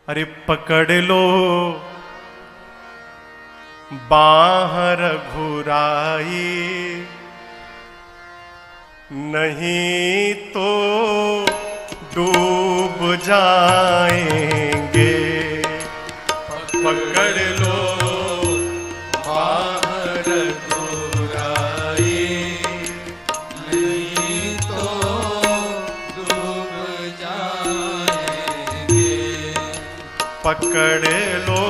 अरे पकड़ लो बाहर घुराई, नहीं तो डूब जाएंगे। पकड़ लो बाहर घुराई, नहीं तो डूब जाएंगे। पकड़ लो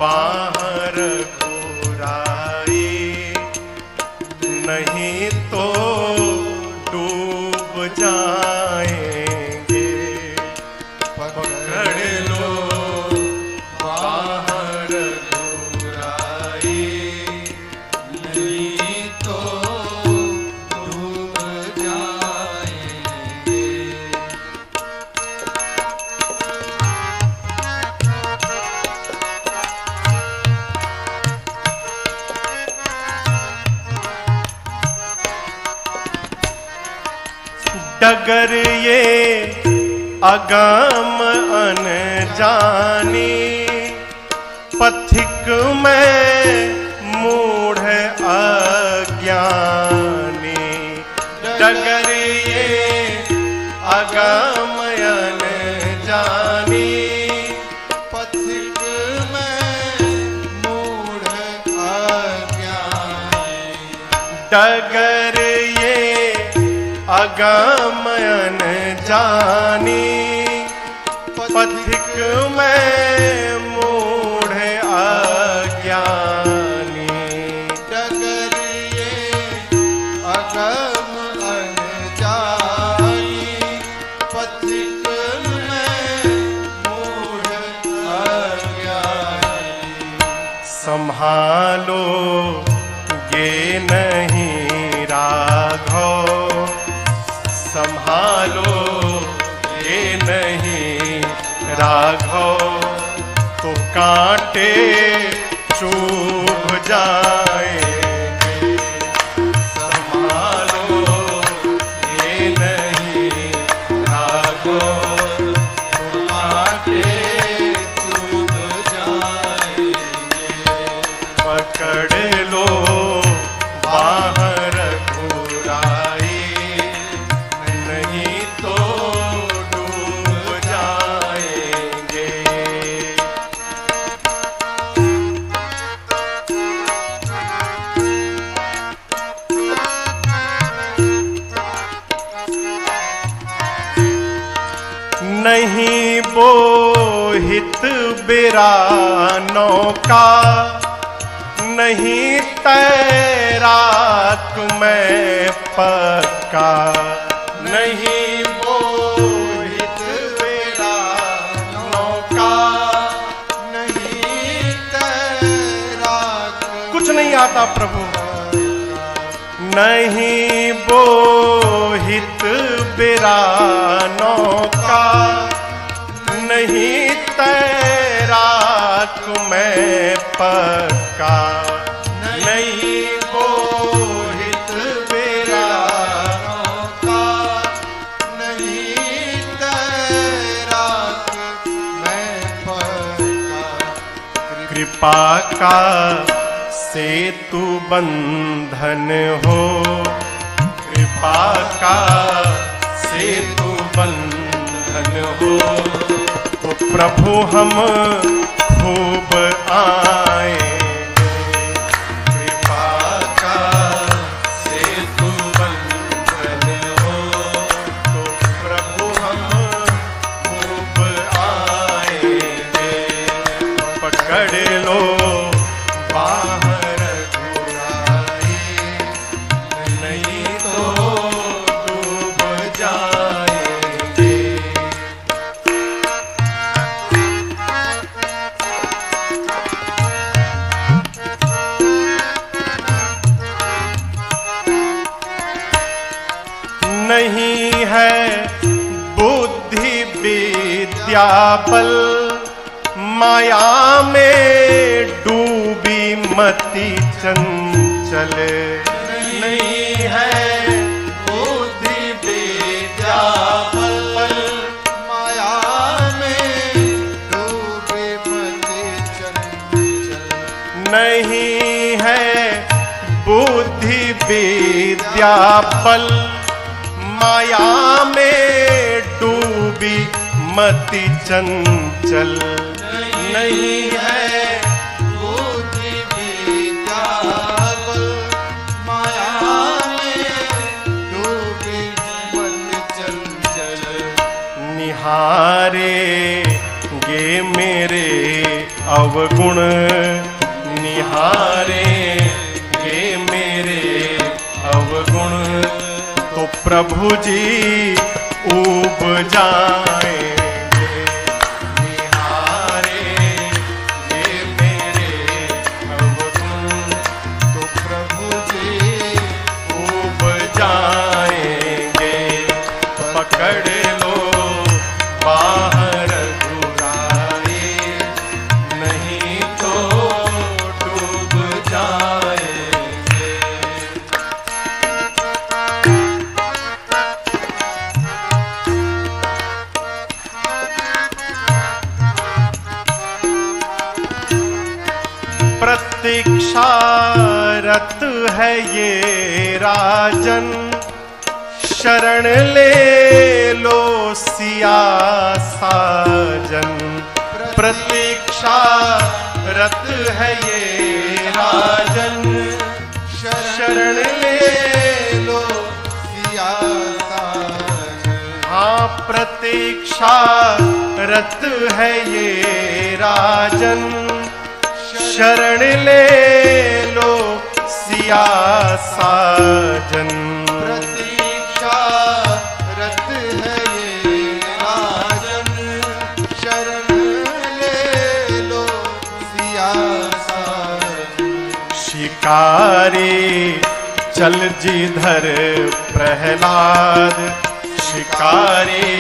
बाहर घुराई, नहीं तो डूब जाएंगे। पकड़ लो बाहर घुराई, नहीं तो डूब जाएंगे। डगर ये अगम अनजानी, पथिक में मूढ़ अज्ञानी। डगर ये अगम अनजानी, पथिक में मूढ़ अज्ञानी। डगर ये अगम अनजानी, पथिक में मूढ़ अज्ञानी। डगर ये अगम अनजानी, पथिक में मूढ़ अज्ञानी। संभालो ये नहीं राघव, संभालो ये नहीं राघव, तो कांटे चुभ जाएंगे। संभालो ये नहीं राघव, तो कांटे चुभ जाएंगे। पकड़ लो बाहर घुराई, नहीं तो डूब जाएंगे। नहीं बोहित बिरानों का, नहीं तैराक मैं पक्का। नहीं बोहित बिरानों का, नहीं तैराक कुछ नहीं आता प्रभु। नहीं बोहित बिरानों का, नहीं तैराक मैं पक्का। नहीं बोहित बिरानों का, नहीं तैराक मैं पक्का। कृपा का सेतु बंधन हो, कृपा का सेतु बंधन हो, तो प्रभु हम खूब आएंगे। कृपा का सेतु बंधन हो, तो प्रभु हम खूब आएंगे। पकड़ लो बाहर घुराई, नहीं तो डूब जाएंगे। नहीं है बुद्धि विद्या बल, माया में डूबी मति चंचल। नहीं है बुद्धि विद्या बल, माया में नहीं है बुद्धि विद्या बल, माया में डूबी मति चंचल। नहीं है बुद्धि विद्या बल, माया में डूबी मन चंचल। निहारे गे मेरे अवगुण, निहारे गे मेरे अवगुण, तो प्रभु जी ऊब जाएंगे। निहारे गे मेरे अवगुण, तो प्रभु जी ऊब जाएंगे। पकड़ लो बाहर घुराए, नहीं तो डूब जाएंगे। प्रतीक्षारत है ये राजन, शरण ले लो सिया साजन। प्रतीक्षारत है ये राजन, शरण ले लो सिया साजन। हाँ प्रतीक्षारत है ये राजन, शरण ले लो सिया साजन। प्रतीक्षा रत है ये राजन, शरण ले लो सिया साजन। शिकारी चल जिधर प्रहलाद, शिकारी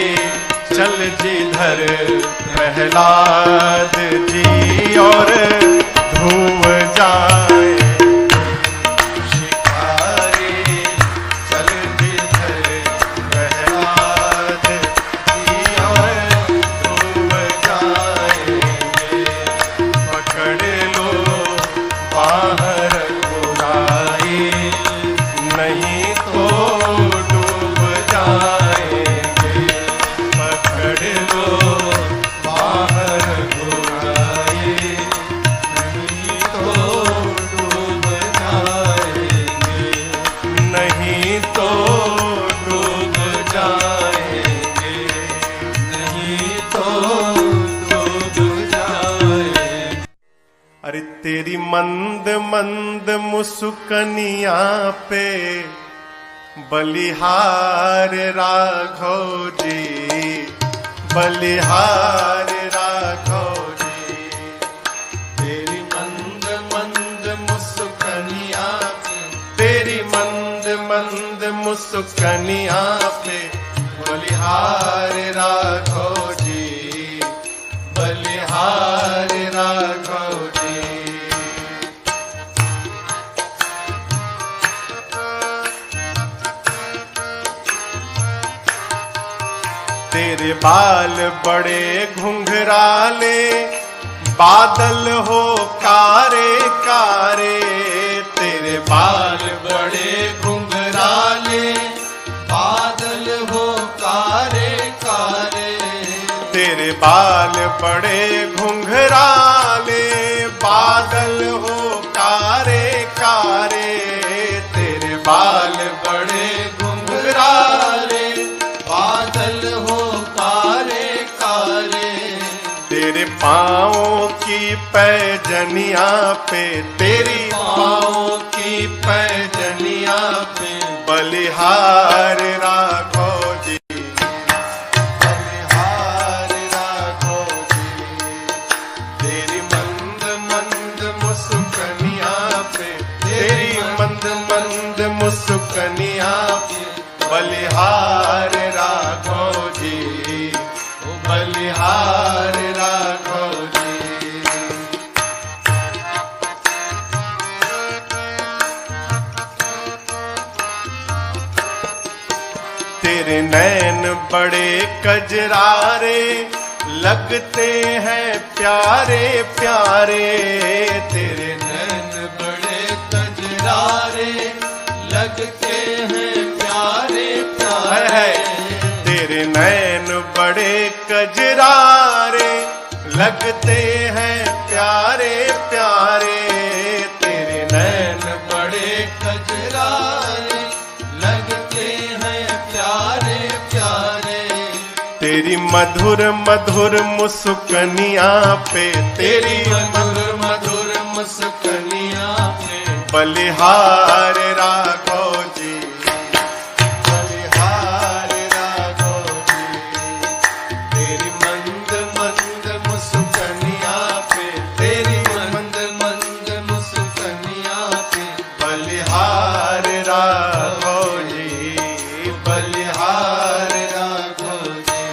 चल जिधर प्रहलाद जी और धूम जाए। शिकारी चल जिधर प्रहलाद जी और धूम जाएंगे। पकड़ लो बाहर बुराई, नहीं तो डूब जाएंगे। पकड़ लो बाहर बुराई, नहीं तो डूब जाएंगे। नहीं तो डूब जाएंगे। नहीं तो डूब जाएंगे। अरे तेरी मंद मंद मुस्कनिया पे बलिहार राघव जी, बलिहार राघव जी। तेरी मंद मंद मुस्कनिया पे, तेरी मंद मंद मुस्कनिया पे बलिहार राघव जी, बलिहार राघव जी। तेरे बाल बड़े घुंघराले, बादल हो कारे कारे। तेरे बाल बड़े घुंघराले, बादल हो कारे कारे। तेरे बाल बड़े घुंघराले, बादल हो कारे कारे। तेरे बाल बड़े घुंघराले, बादल हो कारे कारे। तेरे पाँवों की पैजनिया पे, तेरी पाँवों की पैजनिया पे बलिहार राघव जी, बलिहार राघव जी। तेरी मंद मंद मुस्कनिया पे, तेरी मंद मंद मुस्कनिया पे बलिहार राघव जी, बलिहार राघव जी। तेरे नैन बड़े कजरारे, लगते हैं प्यारे प्यारे। तेरे नैन कारे लगते हैं प्यारे प्यारे। तेरे नैन बड़े कजरारे लगते हैं प्यारे प्यारे। तेरे नैन बड़े कजरारे लगते हैं प्यारे प्यारे। तेरी मधुर मधुर मुस्कनिया पे, तेरी मधुर मधुर मुस्कनिया पे बलिहार राघव जी, बलिहार राघव जी। तेरी मंद मंद मुस्कनिया पे, तेरी मंद मंद मुस्कनिया पे बलिहार राघव जी, बलिहार राघव जी।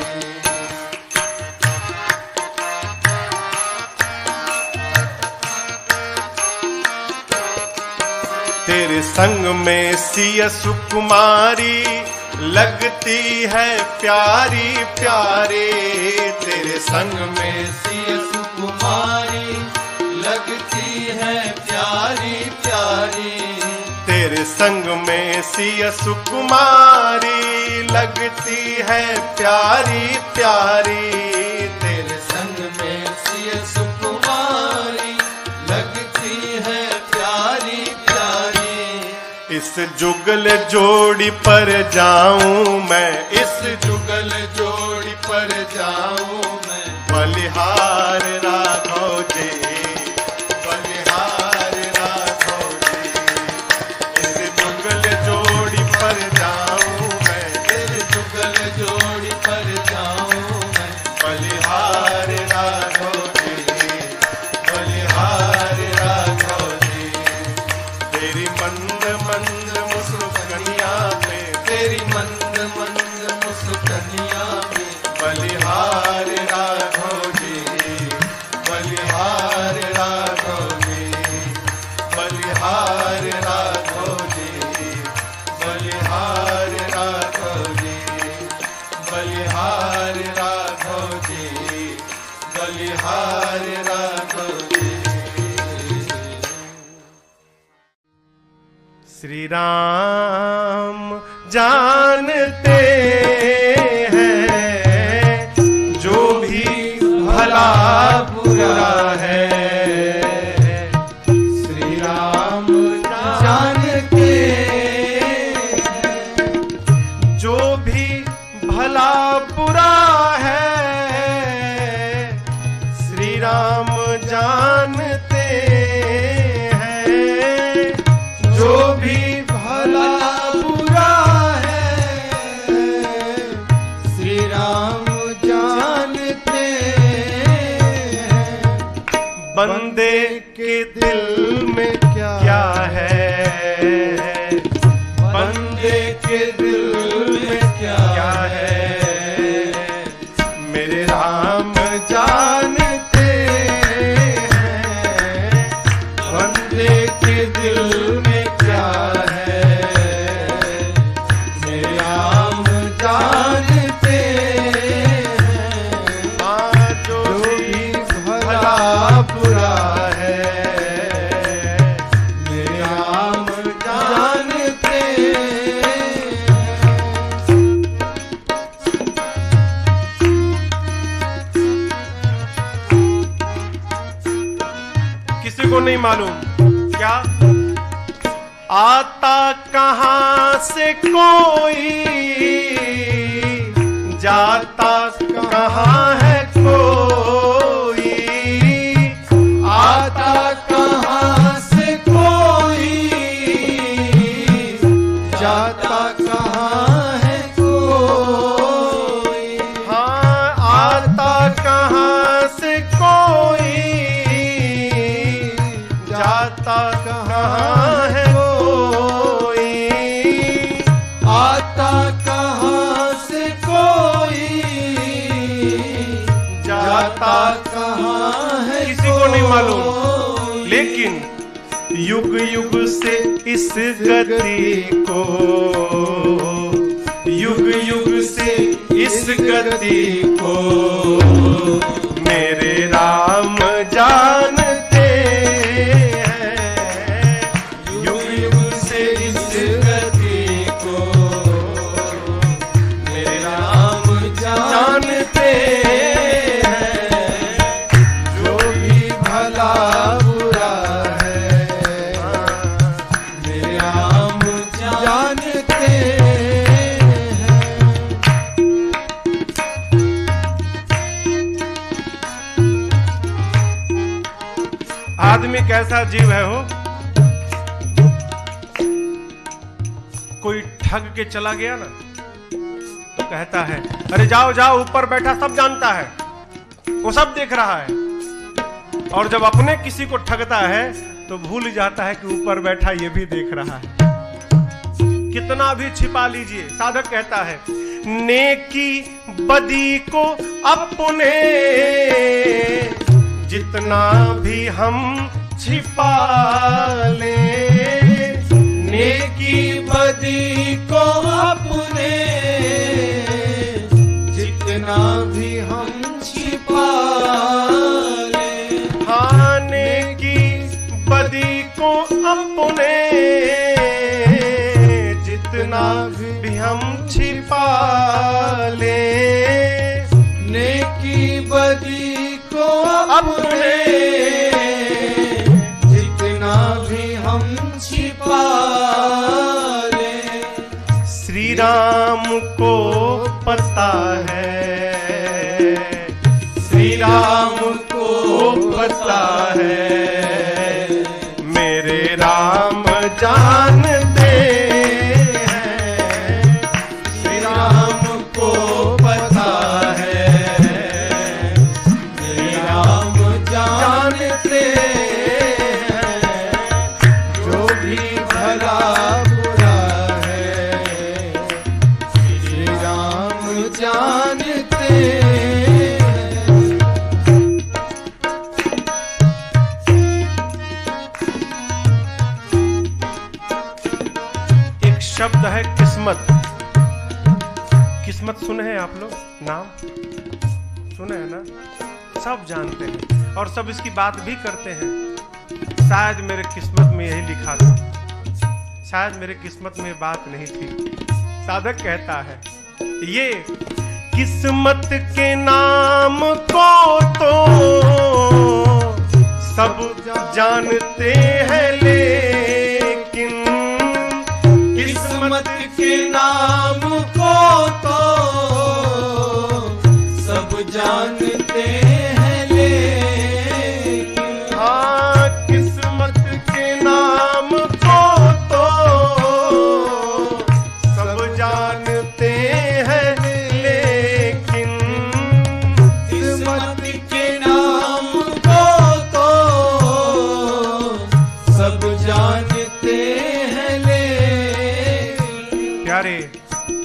तेरे संग में सिया सुकुमारी लगती है प्यारी प्यारी। तेरे संग में सिया सुकुमारी लगती है प्यारी प्यारी। तेरे संग में सिया सुकुमारी लगती है प्यारी प्यारी। तेरे संग में सिया सुकुमारी लगती है प्यारी प्यारी। इस जुगल जोड़ी पर जाऊं मैं, इस जुगल जोड़ी पर जाऊं मैं बलिहार राघव जी, बलिहार राघव जी। इस जुगल जोड़ी पर जाऊं मैं, तेरे जुगल जोड़ी पर जाऊं मैं बलिहार राघव जी, बलिहार राघव जी। तेरी मंद मंद मुस्कनिया पे, तेरी मंद मंद मुस्कनिया पे बलिहार राघव जी, बलिहार राघव जी, बलिहार राघव जी, बलिहार राघव जी, बलिहार राघव जी, बलिहार राघव जी। श्री राम जानते हैं जो भी भला बुरा है। श्री राम जानते जो भी भला बुरा है, श्री राम जानते हैं। जो भी भला बुरा है श्री राम जानते हैं। बंदे के दिल में क्या है, बंदे के दिल में क्या है, मेरे राम जानते हैं। बंदे के दिल में क्या है, मेरे राम जानते हैं। हाँ, जो भी भला बुरा है, मेरे राम जानते हैं। किसी को नहीं मालूम क्या आता कहां से कोई, जाता कहां है कोई। आता कहां से कोई, जाता कहां है कोई। हाँ, आता कहां से कोई, जाता कहां है कोई। आता कहां से कोई, जाता कहां है किसी को नहीं मालूम, लेकिन युग युग से इस गति को, युग युग से इस गति को मेरे राम जानते हैं। युग युग आदमी कैसा जीव है हो, कोई ठग के चला गया ना तो कहता है अरे जाओ जाओ, ऊपर बैठा सब जानता है, वो सब देख रहा है। और जब अपने किसी को ठगता है तो भूल जाता है कि ऊपर बैठा ये भी देख रहा है। कितना भी छिपा लीजिए, साधक कहता है नेकी बदी को अपने जितना भी हम छिपा ले, नेकी बदी को अपने जितना भी हम छिपा ले। हाँ, नेकी बदी को अपने जितना भी हम छिपा ले, नेकी बदी को अपने जितना भी हम छिपा ले। श्री राम को पता है, श्री राम को पता है, मेरे राम जानते हैं। श्री राम को पता है, मेरे राम जानते हैं, जो भी भला बुरा है श्री राम जानते हैं। एक शब्द है किस्मत। किस्मत सुने हैं आप लोग, नाम सुने हैं ना, सब जानते हैं और सब इसकी बात भी करते हैं। शायद मेरे किस्मत में यही लिखा था, शायद मेरे किस्मत में बात नहीं थी। साधक कहता है ये किस्मत के नाम को तो सब जानते हैं, लेकिन किस्मत के नाम को तो सब जानते हैं, लेकिन हाँ, किस्मत के नाम को तो सब जानते हैं, लेकिन किस्मत के नाम को तो सब जानते हैं, लेकिन प्यारे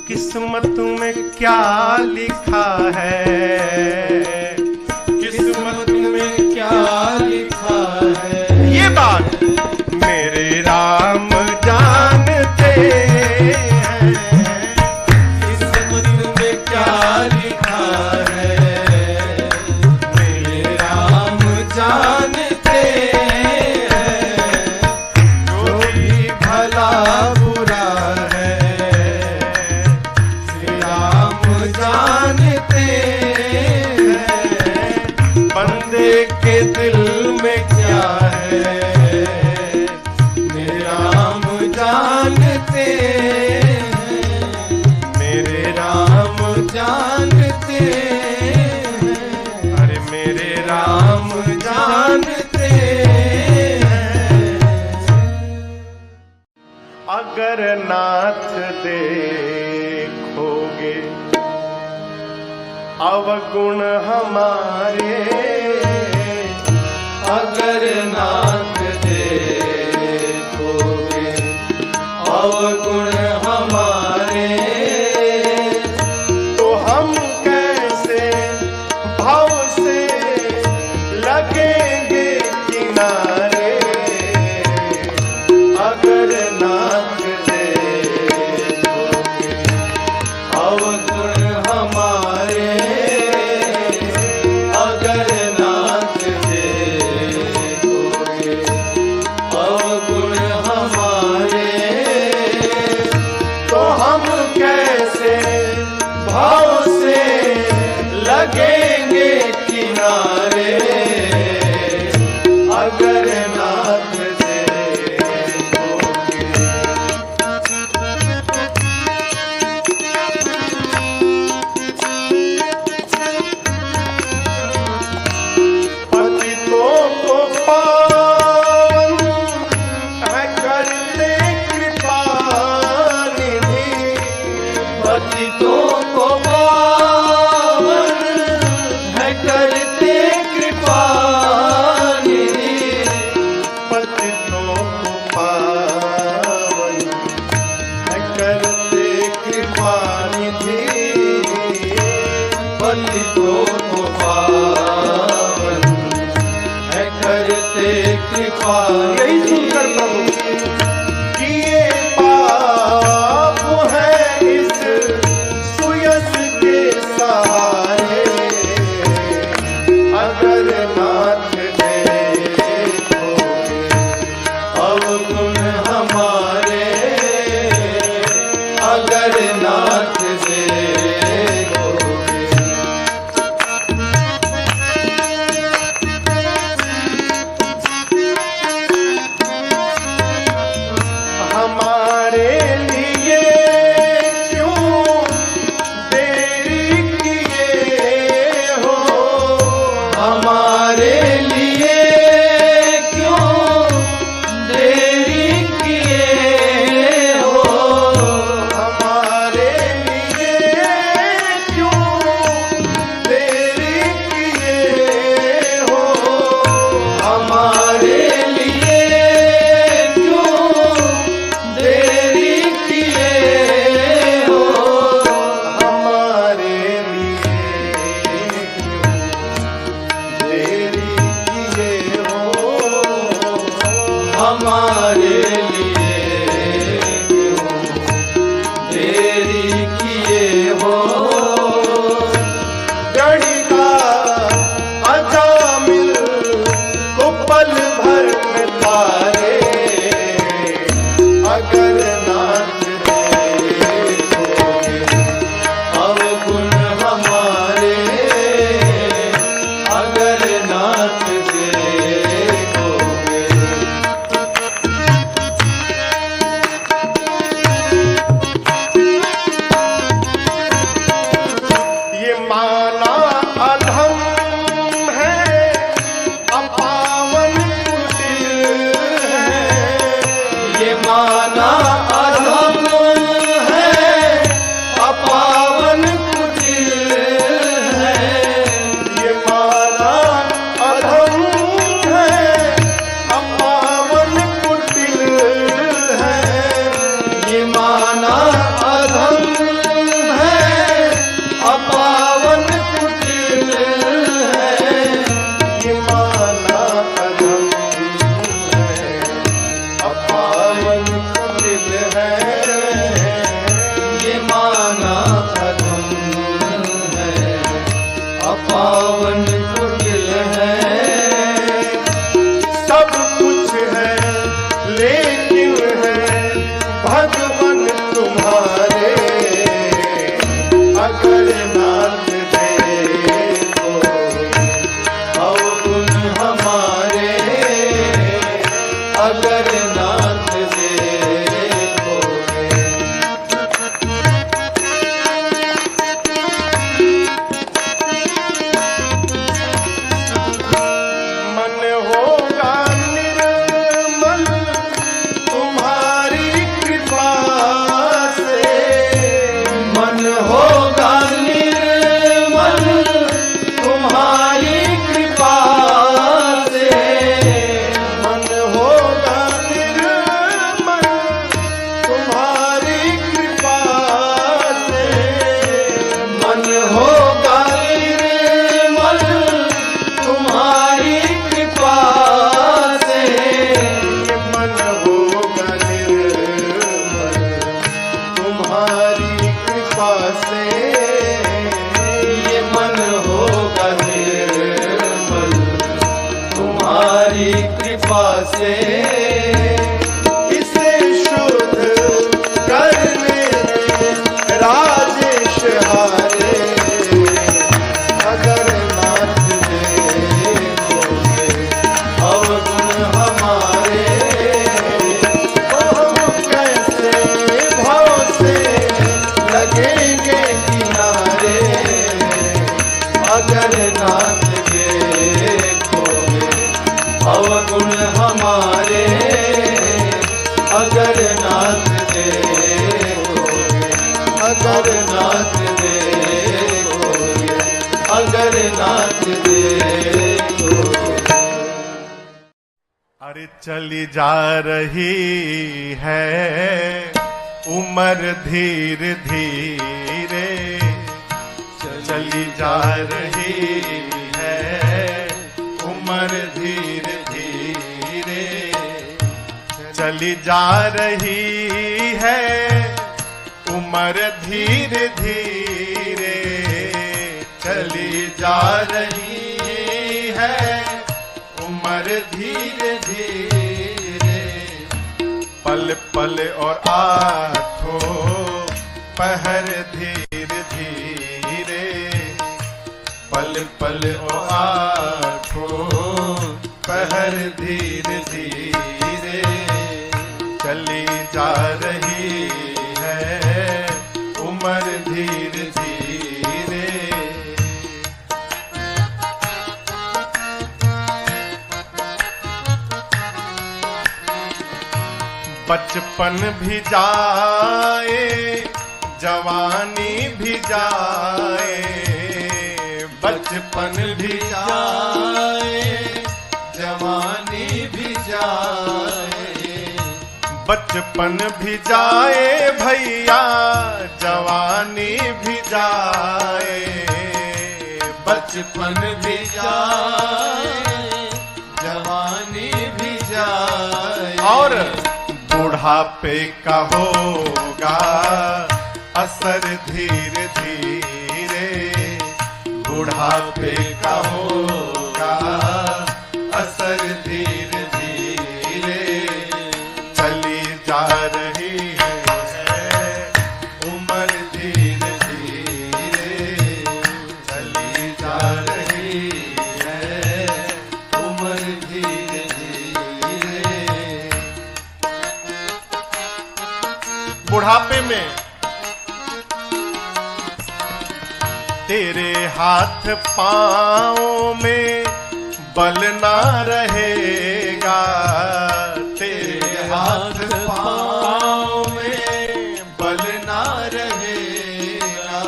किस्मत में क्या लिखा है, किस्मत में क्या लिखा है, ये बात मेरे राम जानते हैं। किस्मत में क्या लिखा है, मेरे राम जानते हैं, जो भी भला बुरा है श्री राम जानते हैं। बंदे के दिल में क्या है, मेरे राम जानते हैं, मेरे राम जानते हैं, अरे मेरे राम जानते हैं। अगर नाथ देखोगे अवगुण हमारे, अगर नाथ देखोगे अवगुण हमारे, तो हम कैसे भाव से लगेंगे किनारे। अगर नाथ देखोगे अवगुण हमारे, अगर कृपा निधि पतितों को पावन है करते कृपा निधि पतितों को पावन है करते कृपा यही सुनकर प्रभु किए पाप है इस सुयस के सहारे अगर नाथ देखोगे अवगुण हमारे अगर नाथ देखोगे हमारे लिए क्यों देरी किए हो हमारे लिए क्यों देरी किए हो हमारे लिए क्यों देरी किए हो हमारे लिए क्यों देरी किए हो हमारे लिए देरी किए हो हमारे लिए क्यों देरी किए हो गणिका अजामिल को पल भर में पारे अगर नाथ देखोगे अवगुण हमारे अगर नाथ देखोगे ये माना अधम है अपावन कुटिल है ये माना अधम है अपावन कुटिल है ये माना अधम है अपावन कुटिल है ये माना अधम है अपावन कुटिल है ये माना अधम है अपावन कुटिल है ये माना अधम है अपावन कुटिल है सब कुछ है लेकिन है भगवान तुम्हारे अगर नाथ देखो अवगुण हमारे अगर नाथ देखोगे मन होगा निर्मल तुम्हारी कृपा से मन होगा निर्मल तुम्हारी कृपा से मन होगा निर्मल तुम्हारी कृपा से मन होगा निर्मल तुम्हारी कृपा से ये मन होगा निर्मल तुम्हारी कृपा से ये मन होगा निर्मल तुम्हारी कृपा से इसे शुद्ध करने राजेश हारे अगर नाथ देखोगे अवगुण हमारे तो हम कैसे भाव से लगेंगे किनारे अगर नाथ देखोगे अवगुण हमारे चली जा रही है उम्र धीरे धीरे, चली जा रही है उम्र धीरे धीरे, चली जा रही है उम्र धीरे धीरे, चली जा रही है उम्र धीरे धीरे। पल पल और आठों पहर धीरे धीरे, पल पल और आठों पहर धीरे धीरे, चली जा रही है उम्र धीरे धीरे। बचपन भी जाए जवानी भी जाए, बचपन भी जाए जवानी भी जाए, बचपन भी जाए भैया जवानी भी जाए, बचपन भी जाए जवानी भी जाए। और बुढ़ापे का होगा असर धीरे धीरे, बुढ़ापे का होगा असर धीरे धीरे, चली जा रही है उम्र धीरे धीरे, चली जा रही है उम्र धीरे धीरे। बुढ़ापे में तेरे हाथ पाँव में बल ना रहेगा, तेरे हाथ पाँव में बल ना रहेगा,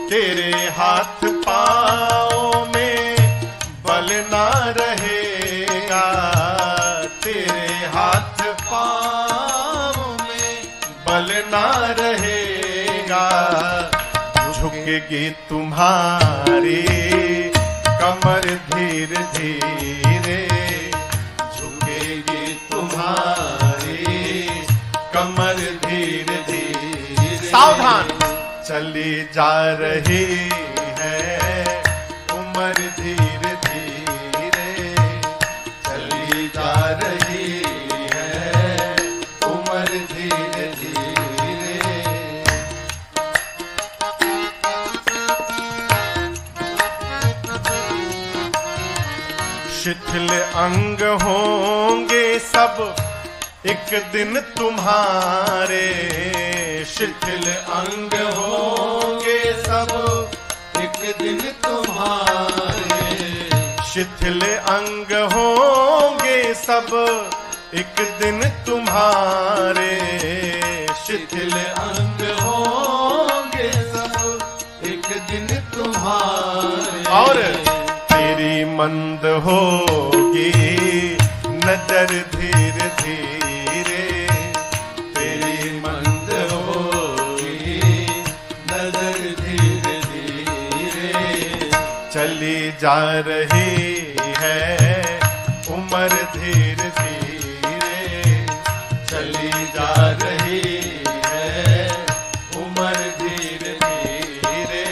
तेरे हाथ पाँव में बल ना रहेगा, तेरे हाथ पाँव में बल ना रहेगा। झुकेगी तुम्हारी कमर धीरे धीरे, झुकेगी तुम्हारी कमर धीरे धीरे। सावधान, चली जा रही है उम्र धीरे धीरे, चली जा रही है उम्र धीरे धीरे। शिथिल अंग होंगे सब एक दिन तुम्हारे, शिथिल अंग होंगे सब एक दिन तुम्हारे, शिथिल अंग होंगे सब एक दिन तुम्हारे, शिथिल अंग होंगे सब एक दिन तुम्हारे। और तेरी मंद होगी नजर धीरे धीरे, तेरी मंद होगी नजर धीरे धीरे, चली जा रही है उम्र धीरे धीरे, चली जा रही है उम्र धीरे धीरे।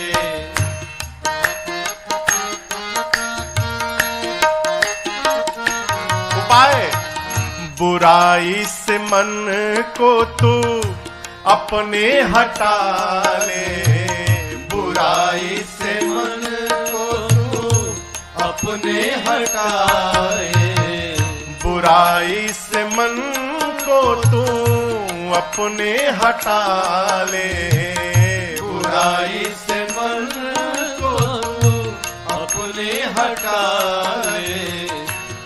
बुराई से मन को तू अपने हटा ले, बुराई से मन को तू अपने हटा ले, बुराई से मन को तू अपने हटा ले, बुराई से मन को तू अपने हटा ले,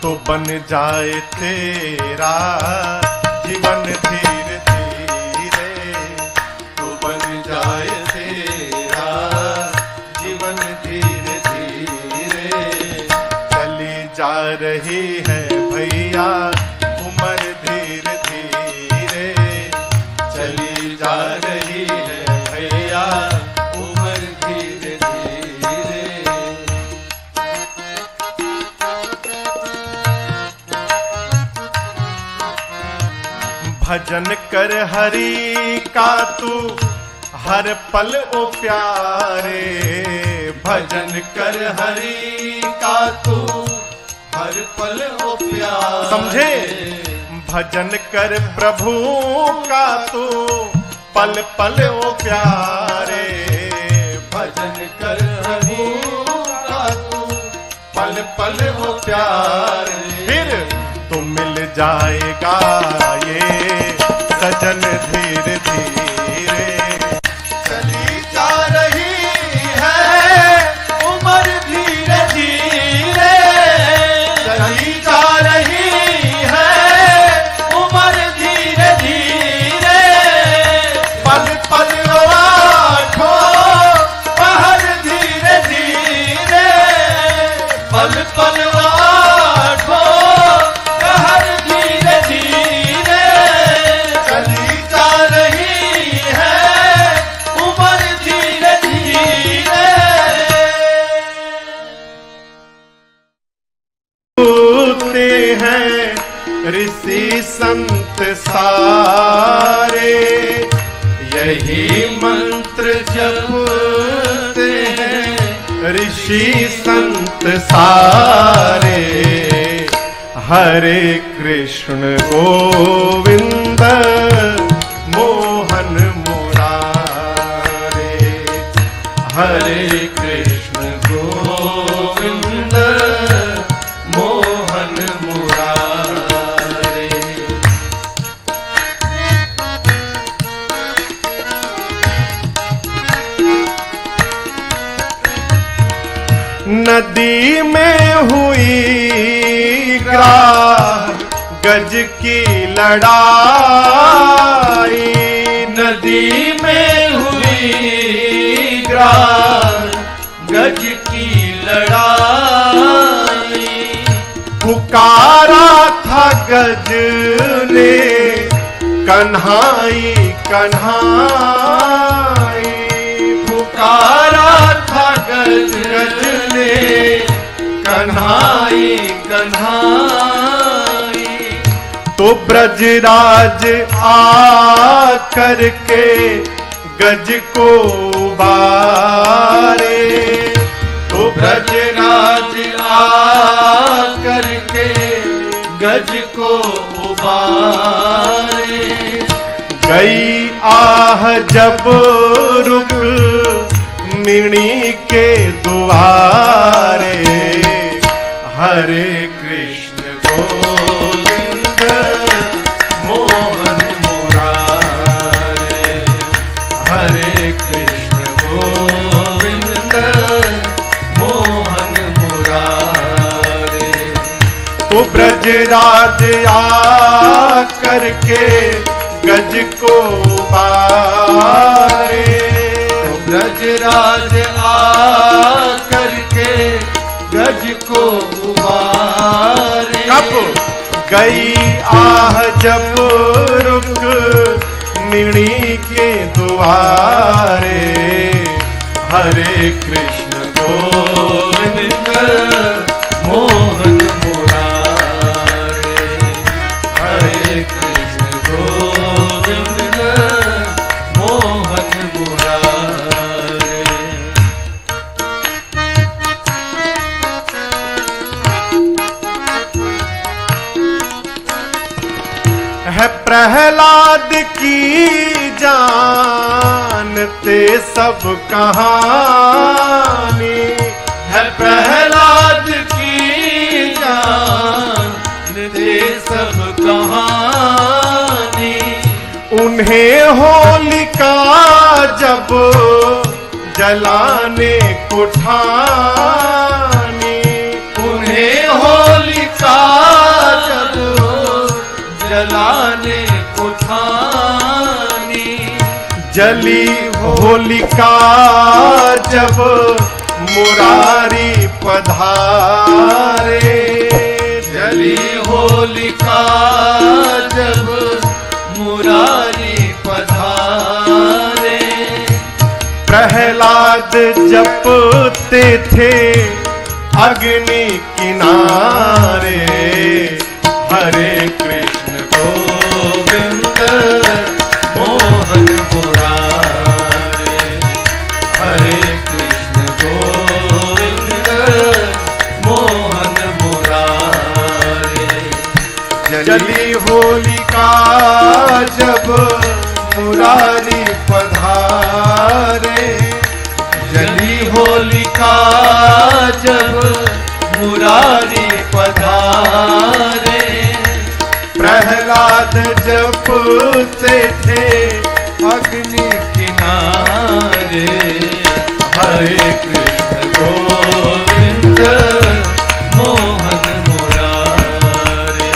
तो बन जाए तेरा जीवन धीरे धीरे, तो बन जाए तेरा जीवन धीरे धीरे। चली जा रही है भैया भजन कर हरि का तू हर पल ओ प्यारे, भजन कर हरि का तू हर पल ओ प्यारे। समझे? भजन कर प्रभु का तू पल पल ओ प्यारे, भजन कर हरि का तू पल पल ओ प्यारे। फिर तो मिल जाएगा ये सजन धीरे धीरे। चली जा रही है उम्र धीरे धीरे, चली जा रही है उम्र धीरे धीरे। पल पल आठों पहर धीरे धीरे, पल पल आठों पहर धीरे धीरे। चली जा रही है उम्र धीरे धीरे। होते हैं ऋषि संत सारे, यही मंत्र जपते हैं ऋषि संत सारे। हरे कृष्ण गोविंद मोहन मुरारे, हरे कृष्ण गोविंद मोहन मुरारे। नदी में हुई ग्राह गज की लड़ाई, नदी में हुई ग्रास गज की लड़ाई। पुकारा था गज ने कन्हाई कन्हाई, पुकारा था गज ने कन्हाई कन्हाई। तो ब्रजराज आ करके गज को उबारे, तो ब्रजराज आ करके गज को उबारे। गई आह जब रुक मिणी के द्वारे, हरे कृष्ण गोविंद मोहन मुरारे, हरे कृष्ण गोविंद मोहन मुरारे। तो ब्रजराज आ करके गज को उबारे, ब्रजराज आ करके गज को उबारे। कब गई आह जब रुक मिणी के द्वारे, हरे कृष्ण गोविंद मोहन मुरारे, हरे कृष्ण गोविंद मोहन मुरारे। है प्रहलाद की जानते सब कहानी, है प्रहलाद की जानते सब कहानी। उन्हें होलिका जब जलाने को ठानी, उन्हें होलिका जब जलाने को ठानी। जली होलिका जब मुरारी पधारे, जली होलिका जब मुरारी पधारे। प्रहलाद जपते थे अग्नि किनारे, हरे कृष्ण गोविंद जली होलिका जब मुरारी पधारे, जली होलिका जब मुरारी पधारे, प्रहलाद जपते थे अग्नि किनारे। हरे कृष्ण गोविंद मोहन मुरारे,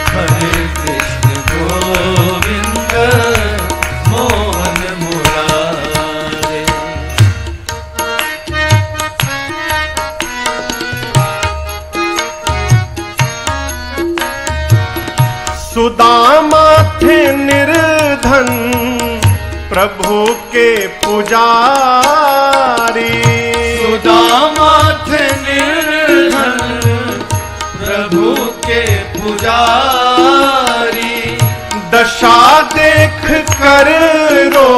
हरे कृष्ण गोविंद मोहन मुरारे। सुदामा थे निर्धन प्रभु के पुजारी, सुदामा थे निर्धन प्रभु के पुजारी, दशा देख कर रो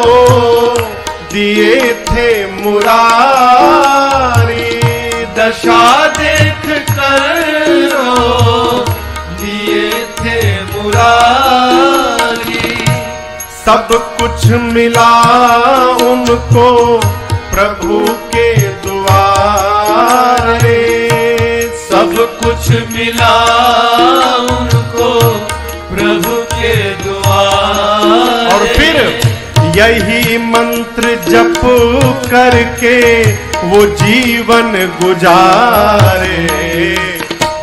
दिए थे मुरारी, दशा देख कर रो दिए थे मुरारी। सब कुछ मिला उनको प्रभु के द्वारे, सब कुछ मिला उनको प्रभु के द्वारे। और फिर यही मंत्र जप करके वो जीवन गुजारे।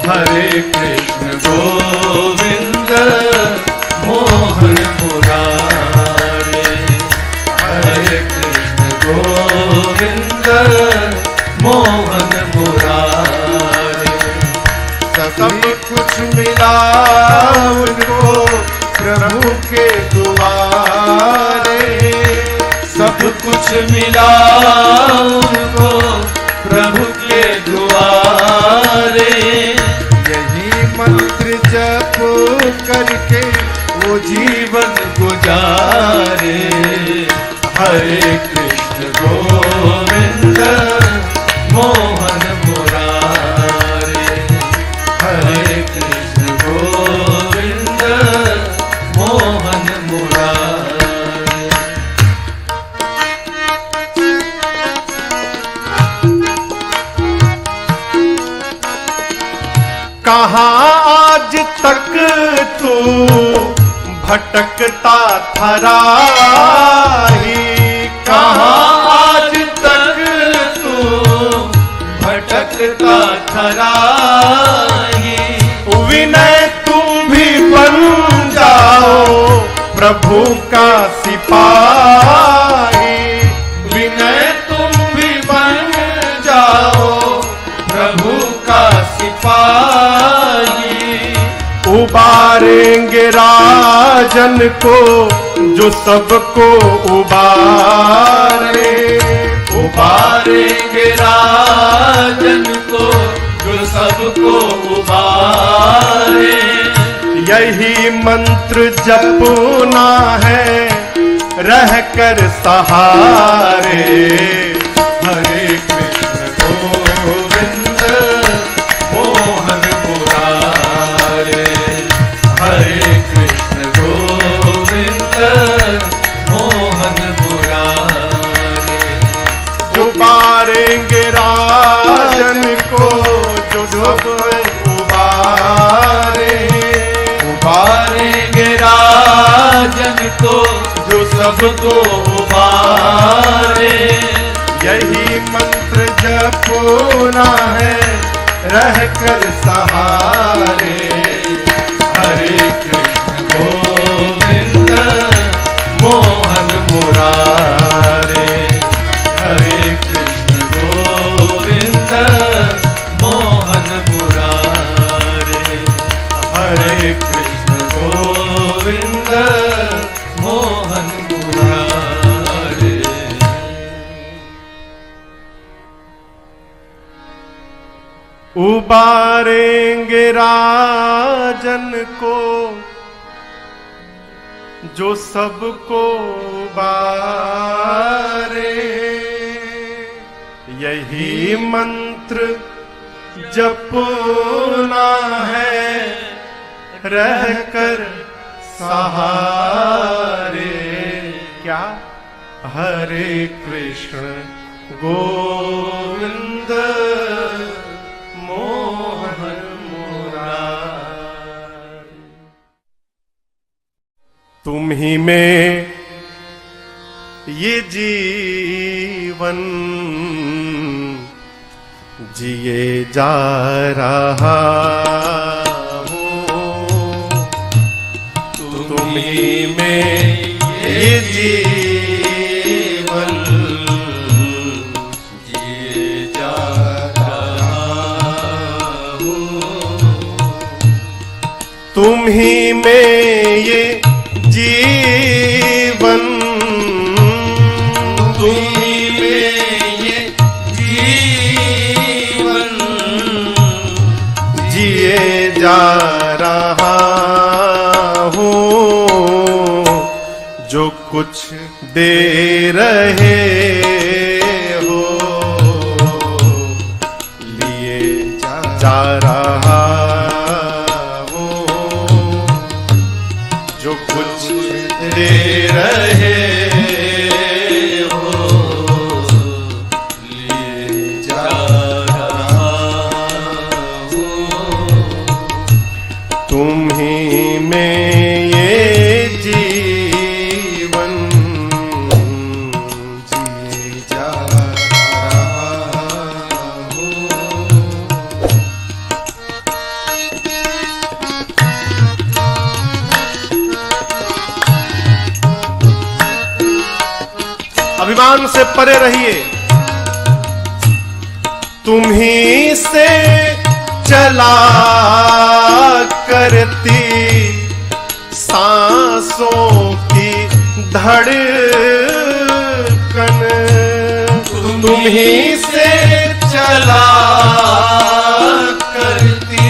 हरे कृष्ण गोविंद मोहन मुरारे, हरे कृष्ण गोविंद मोहन मुरारे। सब कुछ मिला उनको प्रभु के द्वारे, सब कुछ मिला उनको प्रभु के द्वारे। यही मंत्र जप करके वो जीवन गुजारे। हरे कृष्ण गोविंद मोहन मुरारे, हरे कृष्ण गोविंद मोहन मुरारे। कहाँ आज तक तू भटकता था राही, कहाँ आज तक तू भटकता था राही। विनय तुम भी बन जाओ प्रभु का सिपाही, विनय तुम भी बन जाओ प्रभु का सिपाही। उबारेंगे राजन को जो सबको उबारे, उबारेंगे राजन को जो सबको उबारे। यही मंत्र जपना है रहकर सहारे। हरे कृष्ण गोविंद मोहन मुरारे, हरे कृष्ण गोविंद मोहन मुरारे। उबारेंगे राजन को जो सब उबारे, उबारेंगे राजन को जो सबको उबारे। यही मंत्र जपना है रहकर सहारे। हरे कृष्ण गोविंद मोहन मुरारे, हरे कृष्ण गोविंद मोहन मुरारे, हरे कृष्ण गोविंद मोहन मुरारे। उबारेंगे राजन को जो सबको उबारे। यही मंत्र जपना है रहकर सहारे। क्या? हरे कृष्ण गोविंद मोहन मुरारी। तुम ही में ये जीवन जिए जा रहा हूँ। तुम ही में ये जीवन जिए जा रहा हूँ। तुम ही में ये जीवन, तुम ही में ये जीवन जिए जा रहा हूँ। जो कुछ दे रहे हो लिए जा रहा हूँ। जो कुछ दे रहे हो लिए जा रहा हूँ। तुम ही में ये जीवन जिए जा रहा हूँ। अभिमान से परे रहिए। तुम ही से चला करती सांसों की धड़कन। तुम ही से चला करती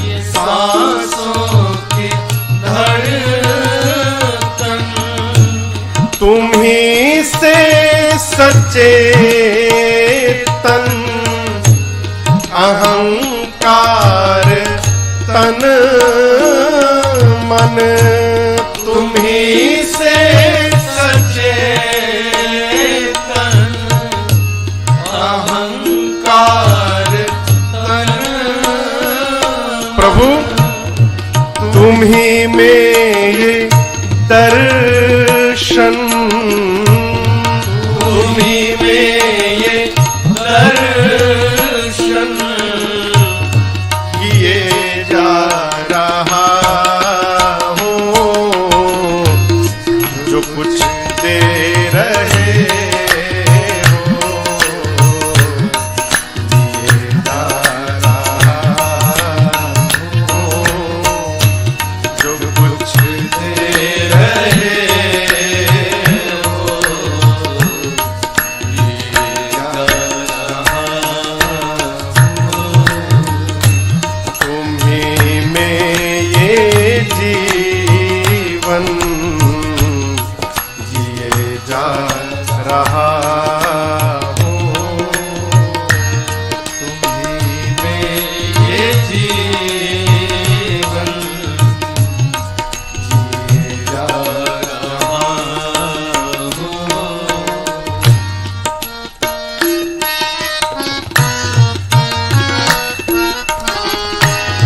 ये सांसों की धड़कन। तुम ही से सचेतन अहंकार तन मन। तुम ही से सचेतन अहंकार तन। प्रभु तुम ही में ये दर्शन, तुम ही में ये दर्शन किए जा रहा हूँ। जो कुछ दे रहे हो किए जा रहा हूँ। जो कुछ दे रहे हो तुम ही में ये जीवन जिए जा रहा हूँ। तुम ही में ये जीवन जिए जा रहा हूँ।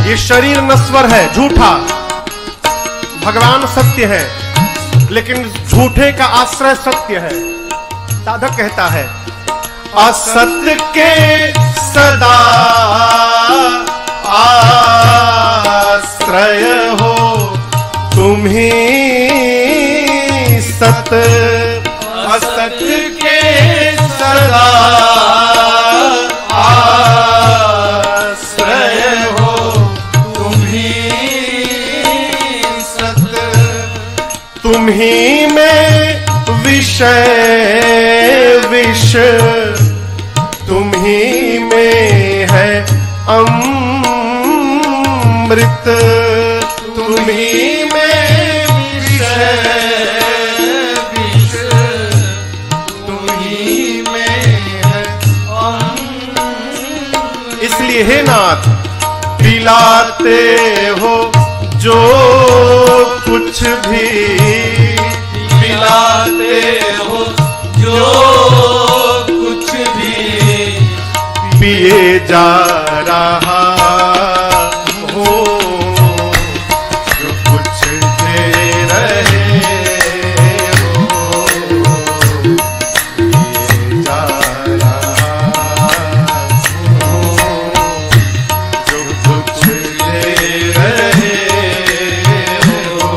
ये शरीर नश्वर है, झूठा। भगवान सत्य है, लेकिन झूठे का आश्रय सत्य है। साधक कहता है असत्य के सदा आश्रय हो तुम ही सत। असत्य के सदा आश्रय हो तुम ही सत। तुम ही में विषय विष, तुम ही में है अमृत। तुम ही में विषय विष, तुम ही में है अमृत। इसलिए हे नाथ पिलाते हो जो कुछ भी पिलाते हो, जो कुछ भी पिए जा रहा हूँ, जो कुछ दे रहे हो, पिए जा रहा हूँ, जो कुछ दे रहे हो,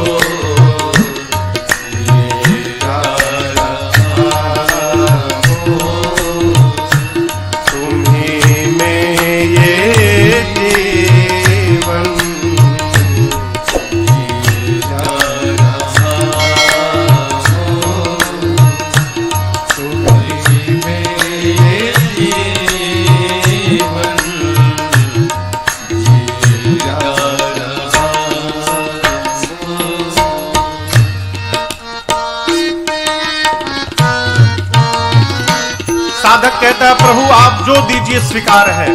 पिए जा रहा हूँ, तुम्हीं में ये जीवन जी जा रहा हूँ, तुम्हीं में ये जीवन जी जा रहा हूँ। साधक कहता है प्रभु आप जो दीजिए स्वीकार है,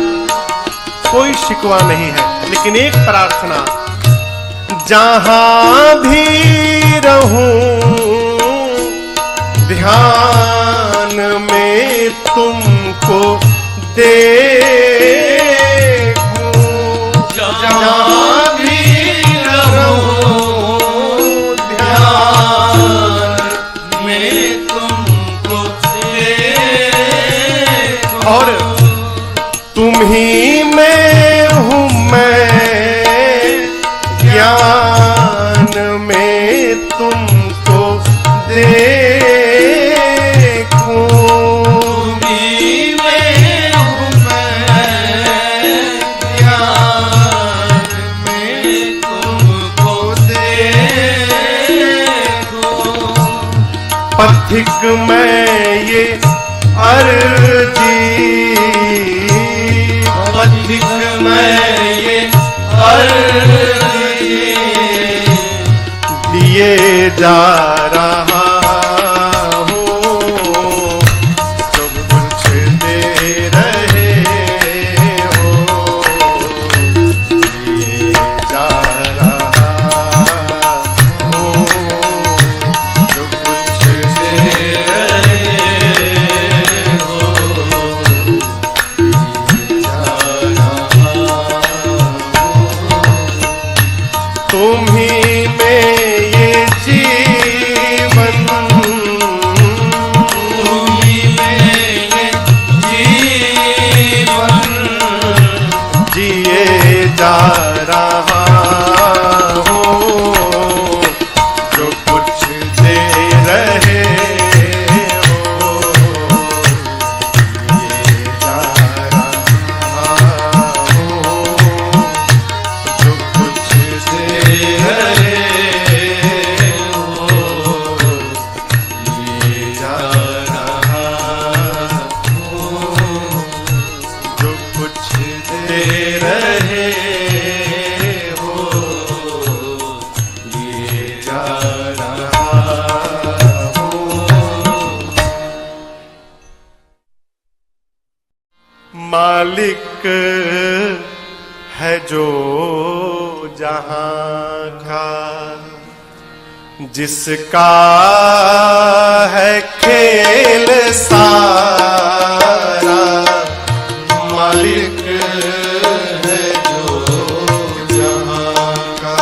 कोई शिकवा नहीं है, लेकिन एक प्रार्थना, जहां भी रहूं ध्यान में तुमको देखूं, जहां भी रहूं ध्यान में तुमको और तुम्हीं में हूँ मैं, ज्ञान में तुमको देखूं, तुम्हीं में हूँ मैं, ज्ञान में तुमको देखूं। पथिक में ये अर्जी, पथिक में ये अर्जी दिए जा रहा हूँ, जो कुछ दे रहे हो, दिए जा रहा हूँ, जो कुछ दे रहे हो, दिए जा रहा हूँ, तुम्हीं में ये जीवन, तुम्हीं में ये जीवन जिए जा रहा हूँ, जो कुछ दे रहे हो, जिए जा रहा हूँ, जो कुछ दे रहे हो, जिए जा रहा हूँ, जो कुछ दे रहे हो, ये जा रहा हूँ। मालिक है जो जहां का, जिसका है खेल सारा, मालिक है जो जहां का,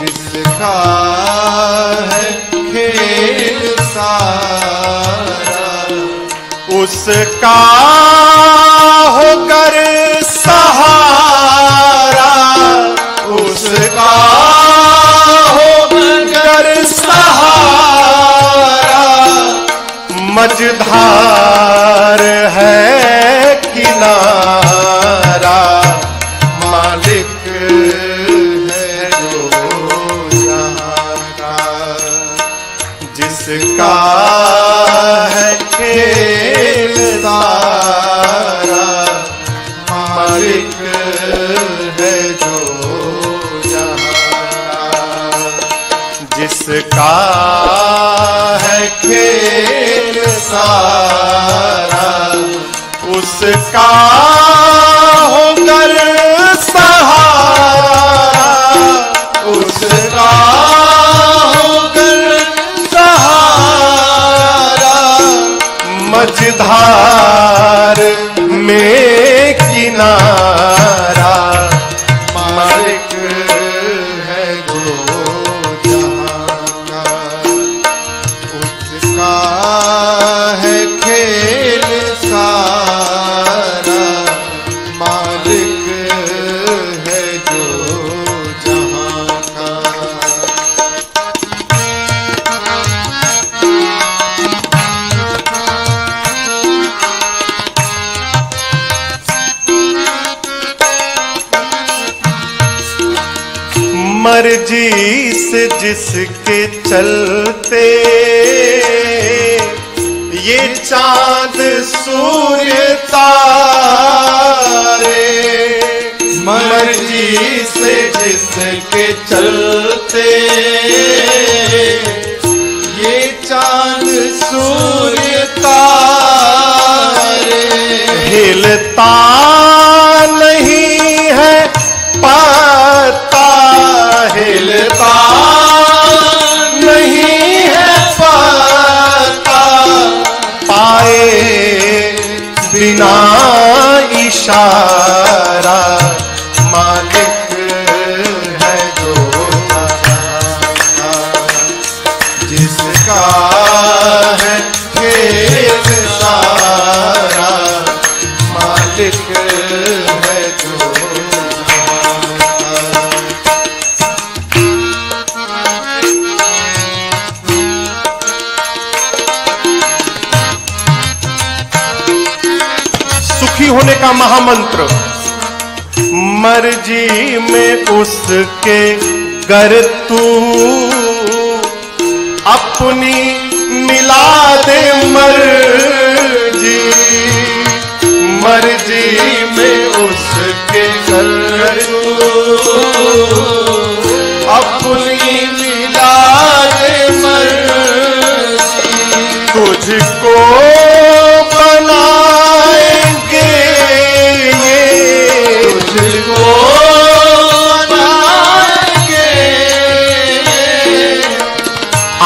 जिसका है खेल सारा, उसका होकर सहारा, उसका होकर सहारा, मझधार है किनारा, मालिक है जो जहां का, जिसका है खेल सारा, मालिक है जो जहां, जिसका है खेल सारा, उसका होकर सहारा, धार में किनारा मालिक है जो जहां का, उसका है खेल सारा मालिक है जो जहां का। मर्जी से जिसके चलते ये चांद सूर्य तारे, मर्जी से जिसके चलते ये चांद सूर्य तारे, हिलता नहीं है पाता, हिलता नहीं है पाता, पाए बिना इशारा मालिक है जो जिसका है खेल सारा मालिक है जो। सुखी होने का महामंत्र, मर्जी में उसके गर तू अपनी मिला दे मर्जी, मर्जी में उसके गर तू अपनी मिला दे मर्जी, तुझको बनाएंगे ये, तुझको बनाएंगे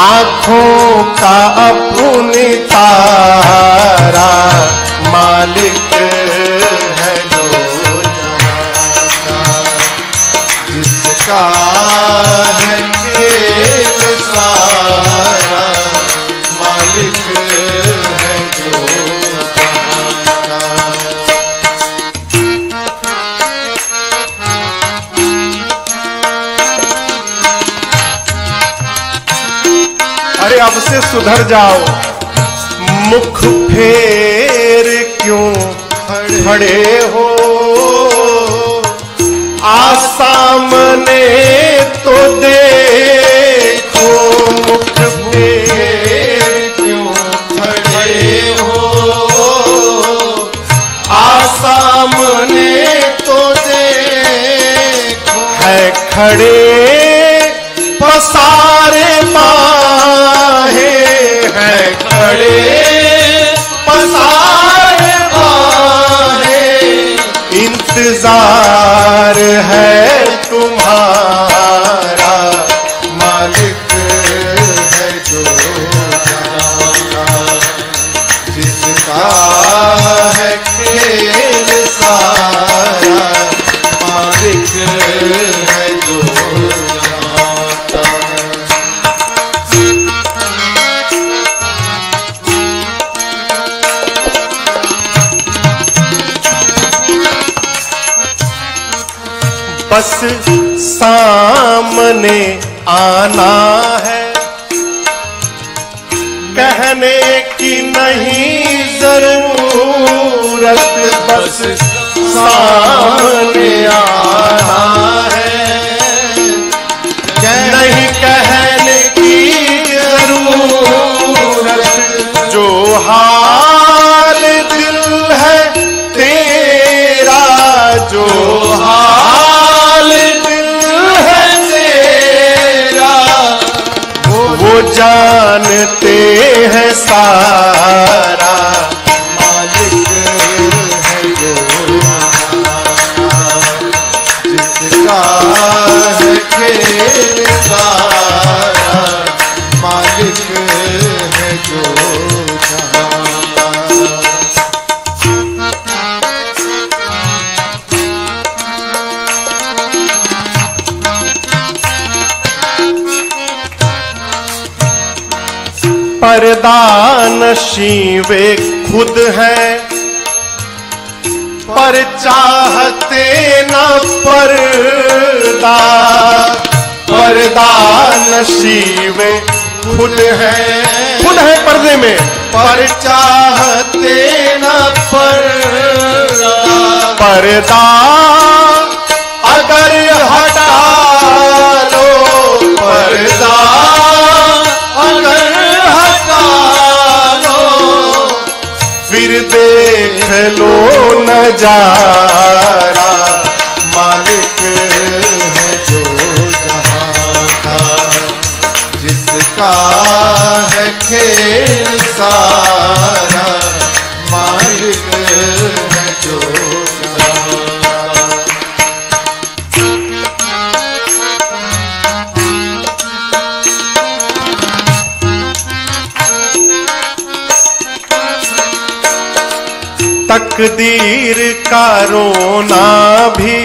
आँखों का अपनी तारा मालिक है जो जहां का, जिसका है खेल सारा मालिक है जो जहां का। अरे अब से सुधर जाओ, मुख फेर क्यों खड़े हो, आसामने तो देखो, मुख फेर क्यों खड़े हो, आसामने तो देखो, है खड़े पसारे बाहे, है खड़े पसारे बाहे, इंतजार है तुम्हारा मालिक है जो जहां का, जिसका है खेल सारा मालिक है जो जहां का। बस सामने आना है, कहने की नहीं जरूरत, बस सामने आना है, नहीं कहने की जरूरत, जो हाल दिल है तेरा, जो हाल दिल है तेरा, वो जानते हैं सारा मालिक है जो जिसका है खेल सारा मालिक है जो जहां का। परदानशी वे खुद हैं, पर चाहते न पर्दा। परदानशी वे खुद है पर्दे में, पर चाहते न पर्दा। पर्दा अगर हटा लो, पर्दा अगर हटा लो, फिर देख लो नजारा। मालिक है जो जहां का, जिसका है खेल सारा। मालिक है जो जहां का। तकदीर का रोना भी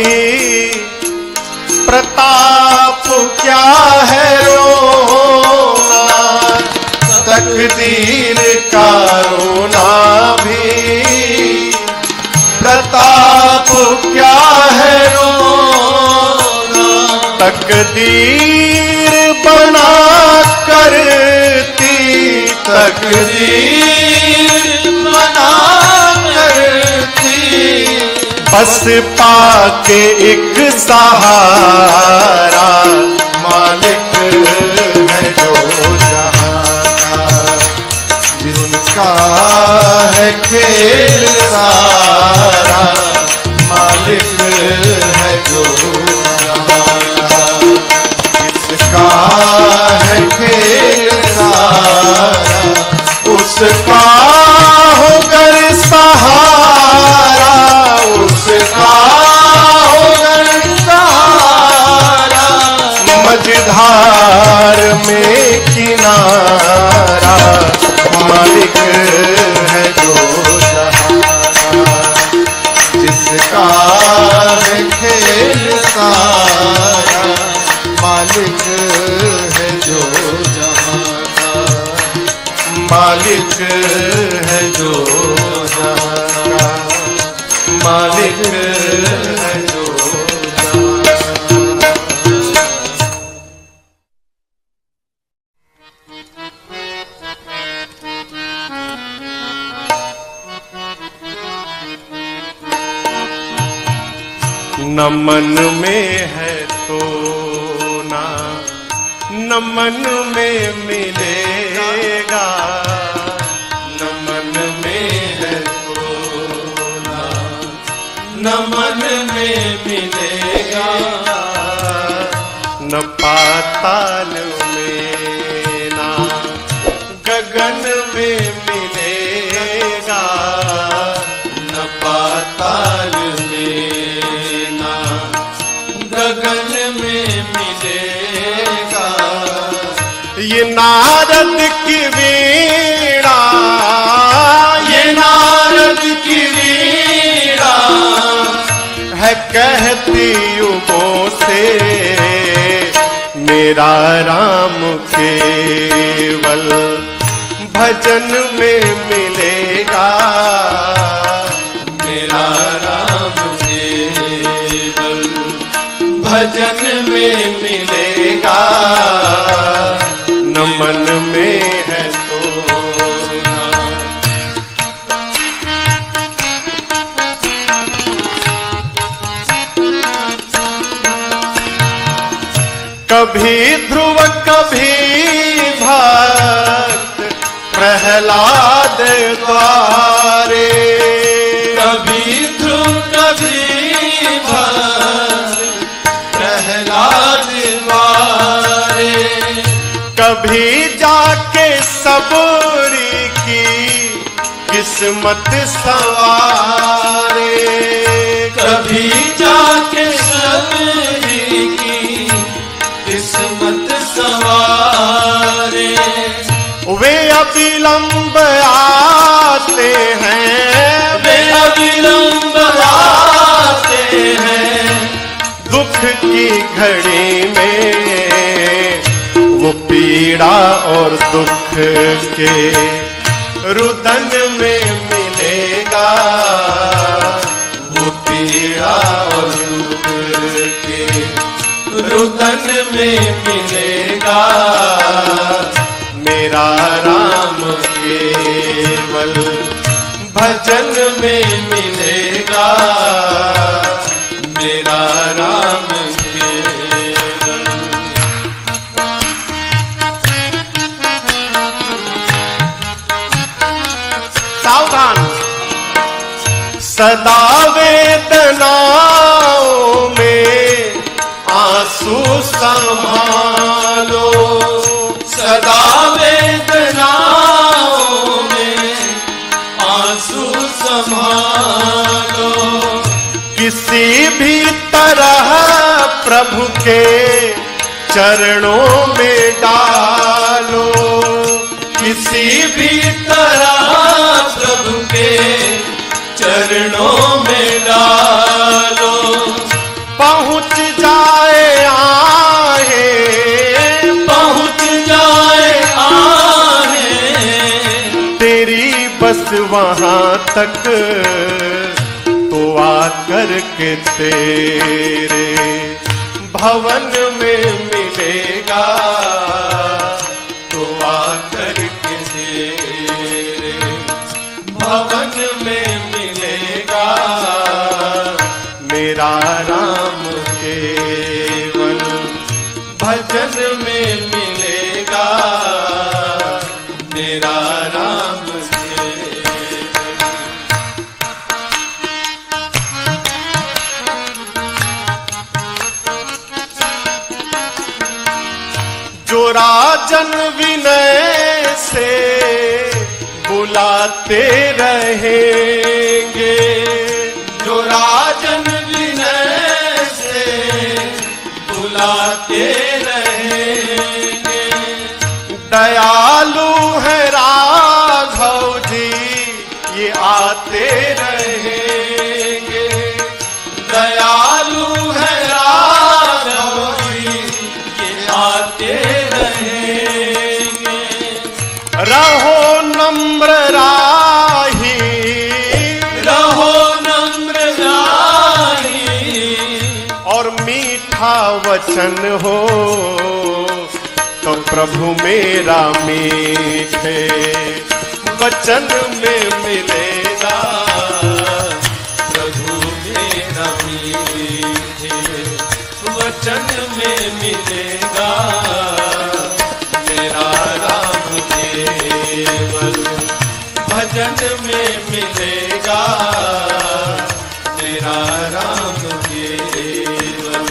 प्रताप क्या है रोना। तकदीर का रोना भी प्रताप क्या है रोना। तकदीर बना करती, तकदीर बना करती, बस पाके एक सहारा। मालिक है जो जहां का, जिसका है खेल सारा। मालिक है जो जहां का, जिसका है खेल सारा। उसका होकर सहारा, उसका होकर सहारा। मझधार में किनारा। मालिक है जो जहां का, जिसका है खेल सारा। मालिक है जो जहां का, मालिक है जो जहां का। मालिक है जो न मन में है तो ना न मन में मिलेगा। न मन में है तो ना, न मन में मिलेगा। न पाताल में ना गगन में मिलेगा। न पाताल में ना गगन में मिलेगा। ये नारद की वीणा, ये नारद की वीणा है कहती युगों से मेरा राम केवल भजन में मिलेगा। मेरा राम केवल भजन में मिलेगा। न मन में है तो ना, कभी ध्रुव कभी भक्त प्रहलाद द्वारे। कभी ध्रुव कभी भक्त प्रहलाद द्वारे। कभी जाके सबरी की किस्मत सवारे। कभी जाके सबरी की किस्मत सवारे। वे अविलंब आते हैं, वे अविलंब आते हैं, दुख की घड़ी में वो पीड़ा और दुख के रुदन में मिलेगा, वो पीड़ा और दुख के रुदन में मिलेगा। मेरा राम केवल भजन में मिलेगा, मेरा राम केवल। सावधान। सदा वेदनाओं में आंसू संभालो, सदा वेदनाओं में आंसू संभालो। किसी भी तरह प्रभु के चरणों में डालो, किसी भी तरह प्रभु के चरणों में डालो। पहुंच जाए आहे, पहुंच जाए आहे, तेरी बस वहां तक, तो आकर के तेरे भवन में मिलेगा, तो आकर के तेरे भवन में मिलेगा। मेरा राम केवल भजन में मिलेगा, मेरा राम केवल। जो राजन विनय से बुलाते रहेंगे, जो राजन विनय से बुलाते रहेंगे। दयालु है राघव जी ये आते रहेंगे, दयालु है राघव जी ये आते रहेंगे। रहो नम्र राही, रहो नम्र राही, और मीठा वचन हो तो प्रभु मेरा मीठे वचन में मिलेगा, प्रभु मेरा मीठे वचन में मिलेगा। मेरा राम केवल भजन में मिलेगा, मेरा राम केवल।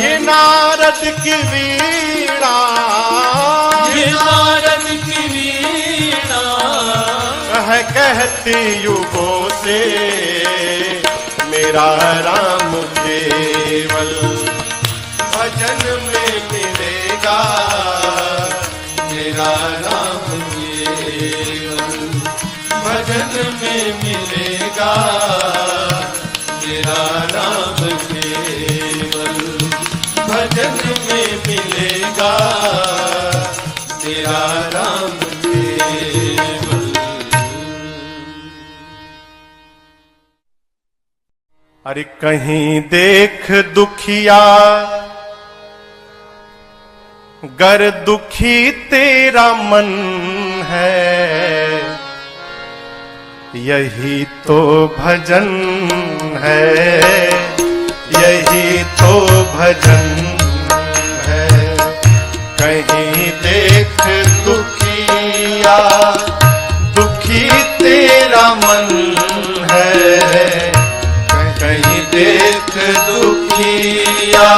ये नारद की वीणा, ये नारद की वीणा है कहती युगों से, मेरा राम केवल भजन में मिलेगा, मेरा राम केवल भजन में मिलेगा, मेरा राम केवल भजन में मिलेगा, मेरा राम केवल। अरे कहीं देख दुखिया गर दुखी तेरा मन है, यही तो भजन है, यही तो भजन है। कहीं देख दुखिया दुखी तेरा मन है, कहीं देख दुखिया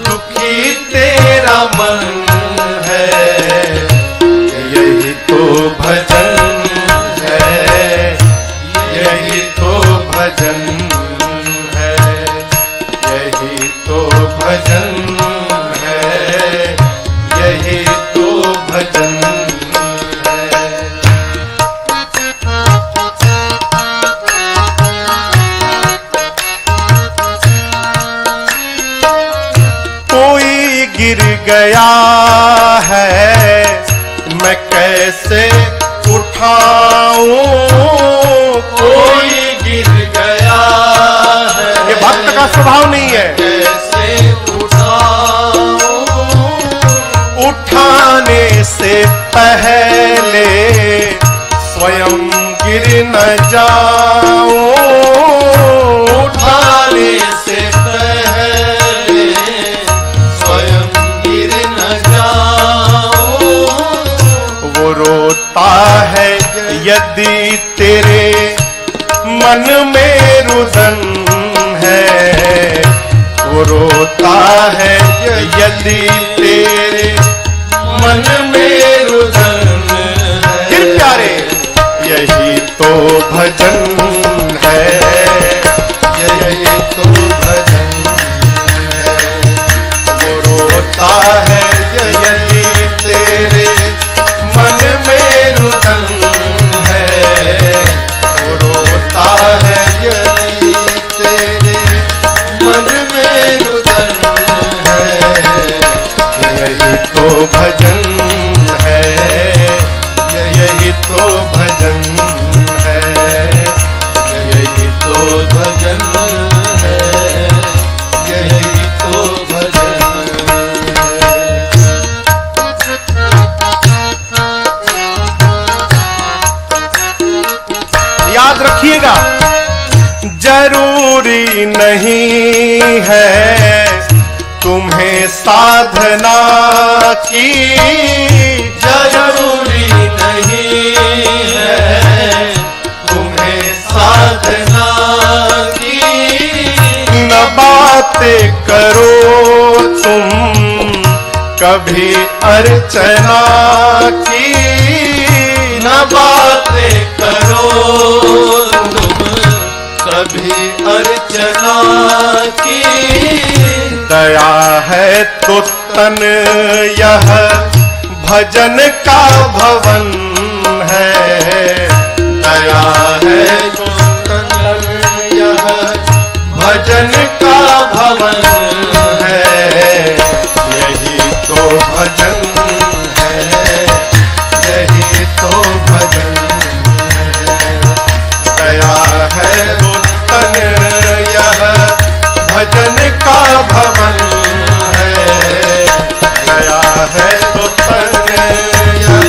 दुखी तेरा मन है, यही तो भजन है, यही तो भजन है, यही तो भजन है, यही तो भजन है। गिर गया है, मैं कैसे उठाऊं? कोई गिर गया है, ये भक्त का स्वभाव नहीं है। कैसे उठाऊं? उठाने से पहले स्वयं गिर न जाऊं। उठाने से पहले स्वयं गिर न जाऊं। वो रोता है यदि तेरे मन में रुदन है, वो रोता है यदि तेरे मन में रुदन है। फिर प्यारे यही तो भजन है, यही तो भजन है। वो रोता है यदि तेरे मन में रुदन है, वो रोता है यदि तेरे मन में रुदन है। यही तो भजन है, यही तो भजन है, यही तो भजन है, यही तो भजन है। याद रखिएगा, जरूरी नहीं है तुम्हें साधना की, जरूरी नहीं है तुम्हें साधना की। न बातें करो तुम कभी अर्चना की, न बातें करो तुम कभी अर्चना की। दया है तो तन यह भजन का भवन है, दया है तो तन यह भजन का भवन है। यही तो भजन है, यही तो भजन है। दया है तो तन यह भजन का भवन है, दया है तो तन यह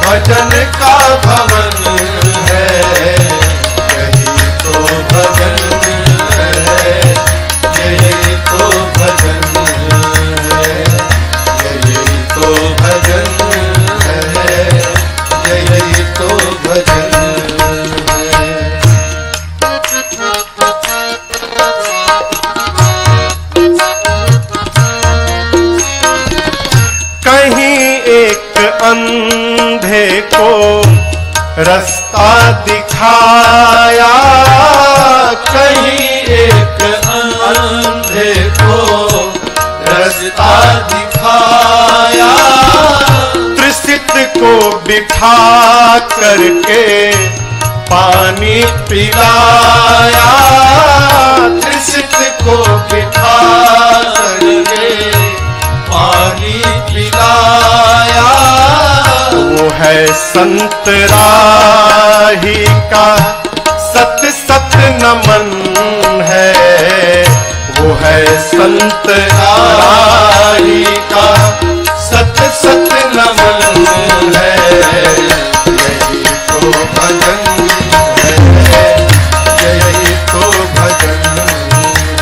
भजन का भवन है। यही तो भजन है, यही तो भजन है। यही तो भजन है, यही तो भजन है। कहीं एक अंधे को रास्ता दिखाया, कहीं एक अंधे को रास्ता दिखाया। त्रिसित को बिठा करके पानी पिलाया, त्रिसित को बिठा करके पानी पिलाया। वो है संत राही का सत सत नमन है, वो है संत राही का सत सत नमन है। यही तो भजन है, यही तो भजन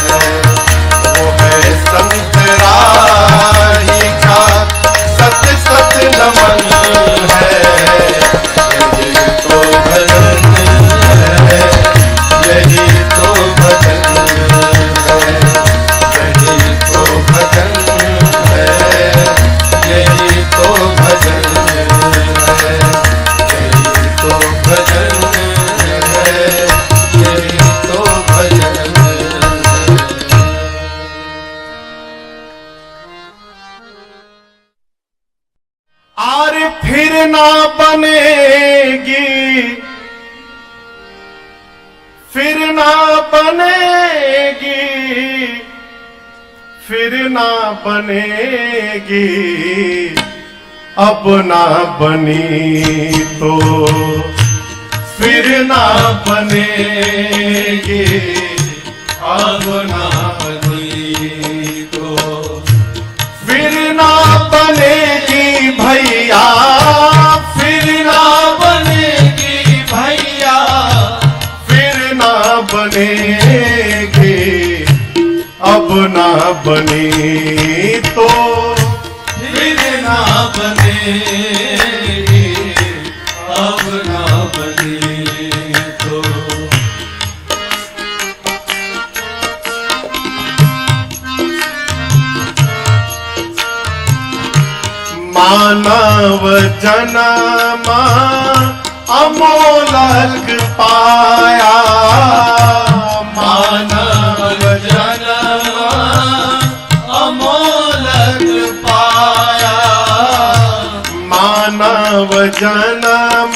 है। वो है संत राही का सत सत नमन है। यही तो भजन है, यही तो भजन है। यही तो भजन फिर ना बनेगी, अब ना बनी तो फिर ना बनेगी, अब ना बनी तो फिर ना बनेगी भैया, फिर ना बनेगी भैया, फिर ना बनेगी, अब ना बनी तो फिर ना बनेगी, अब ना बनी तो मानव जन्म अमोलक पाया, मानव जन्म अमोलक पाया, मानव जन्म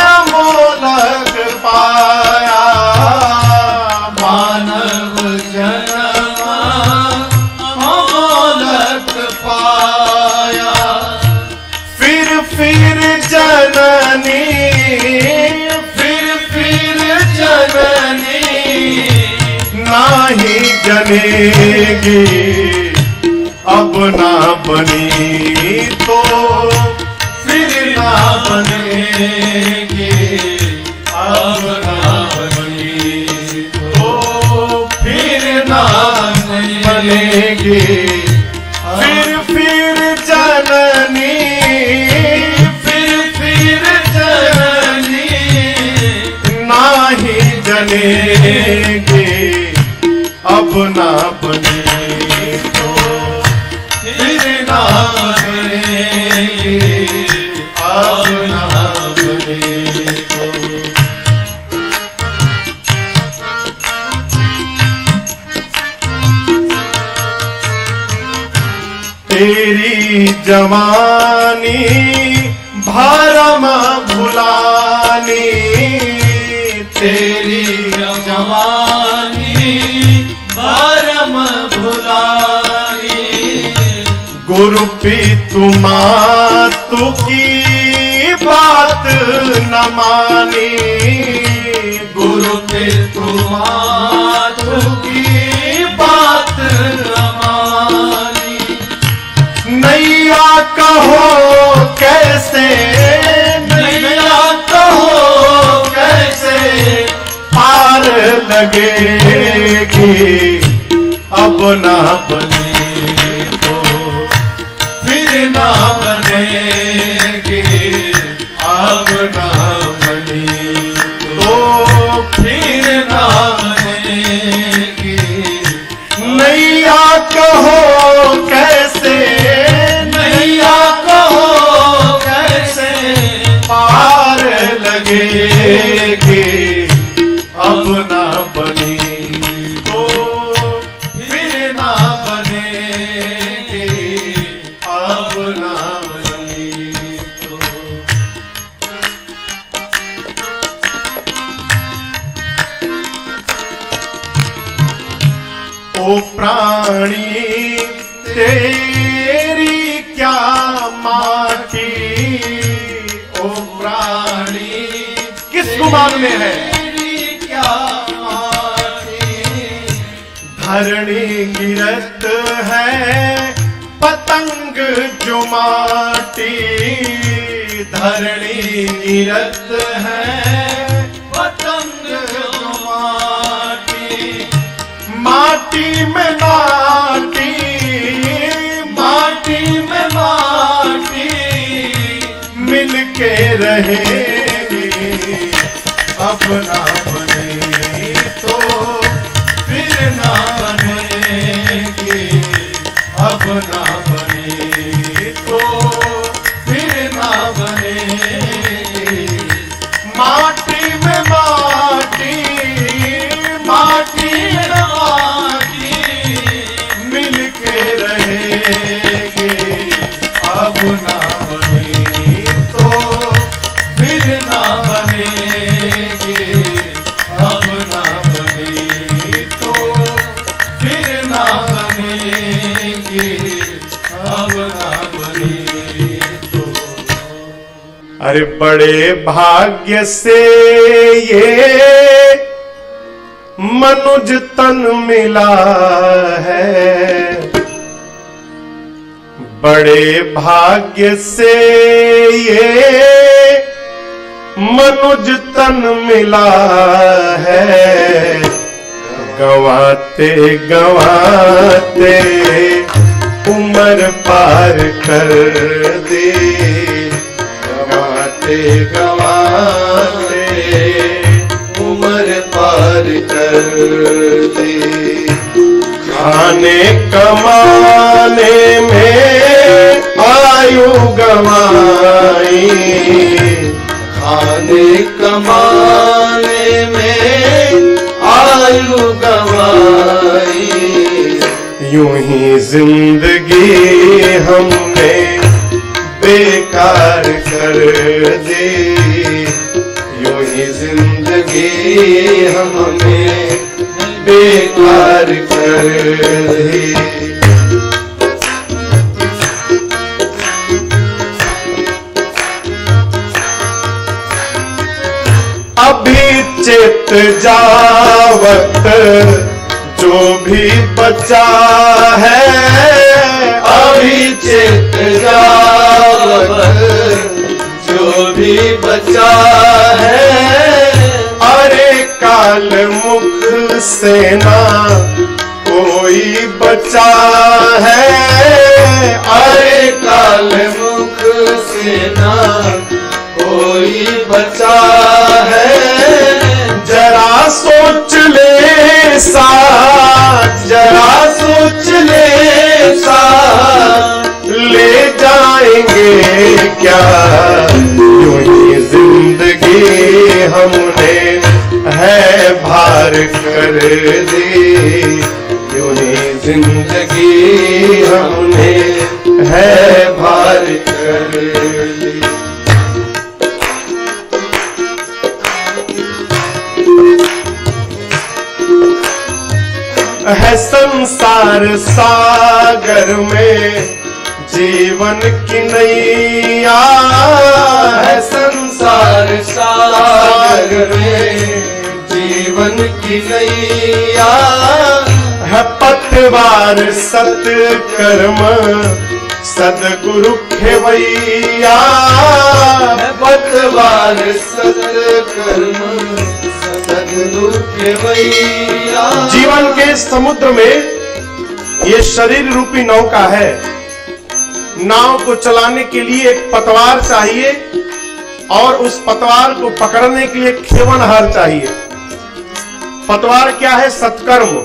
अमोलक पाया, मानव जन्म अमोलक पाया, फिर जननी, फिर जननी नाही जनेगी, अब ना बनी तो फिर ना बनेगी, अब ना बनी तो फिर ना बनेगी, फिर जननी, फिर जननी नाही जनेगी, अब ना बनी तो फिर ना बनेगी, अब ना बनी तो तेरी जवानी भरम भुलानी, तेरी जवानी भरम भुलानी, गुरु पितु मातु की बात न मानी, गुरु पितु मातु की बात न मानी, नैया कहो कैसे, नैया कहो कैसे पार लगेगी, अब ना बनी तो फिर ना बनेगी, अब ना बनी तो फिर ना बनेगी, नैया कहो कैसे, नैया कहो कैसे पार लगेगी, अब ना बनी तो फिर ना बनेगी, अब ना बनी तो ओ प्राणी तेरी क्या माटी, ओ प्राणी किसको मालूम है, तेरी क्या माटी, धरणी गिरत है पतंग जो माटी, धरणी गिरत है पतंग जो माटी, माटी में माटी, माटी में माटी मिलके रहेगी, अब ना बने तो फिर ना बनेगी, अब ना बने तो फिर ना बनेगी, माटी में माटी, माटी में माटी मिलके रहेगी, अब ना बने तो फिर ना बनेगी, अरे बड़े भाग्य से ये मनुज तन मिला है, बड़े भाग्य से ये मनुज तन मिला है। गंवाते गंवाते उम्र पार कर दे, गंवाते गंवाते उम्र पार कर दे। खाने कमाने में आयु गंवाई, खाने कमाने में आयु गंवाई। यूं ही जिंदगी हमने बेकार कर दी, यूं ही जिंदगी हमने बेकार कर दी। अभी चित जावत जो भी बचा है, अभी चित जावत जो भी बचा है। अरे काल मुख से ना कोई बचा है, अरे काल मुख से ना कोई बचा है। जरा सोच ले साथ, जरा सोच ले साथ, ले जाएंगे क्या यूं ही जिंदगी हमने है भार कर दी, यूं ही जिंदगी हमने है भार कर दी। है संसार सागर में जीवन की नैया, है संसार सागर में जीवन की नैया। है पतवार सत्कर्म सदगुरु खेवैया, है पतवार सत्कर्म सदगुरु खेवैया। जीवन के समुद्र में ये शरीर रूपी नौका है। नाव को चलाने के लिए एक पतवार चाहिए और उस पतवार को पकड़ने के लिए खेवनहार चाहिए। पतवार क्या है? सत्कर्म।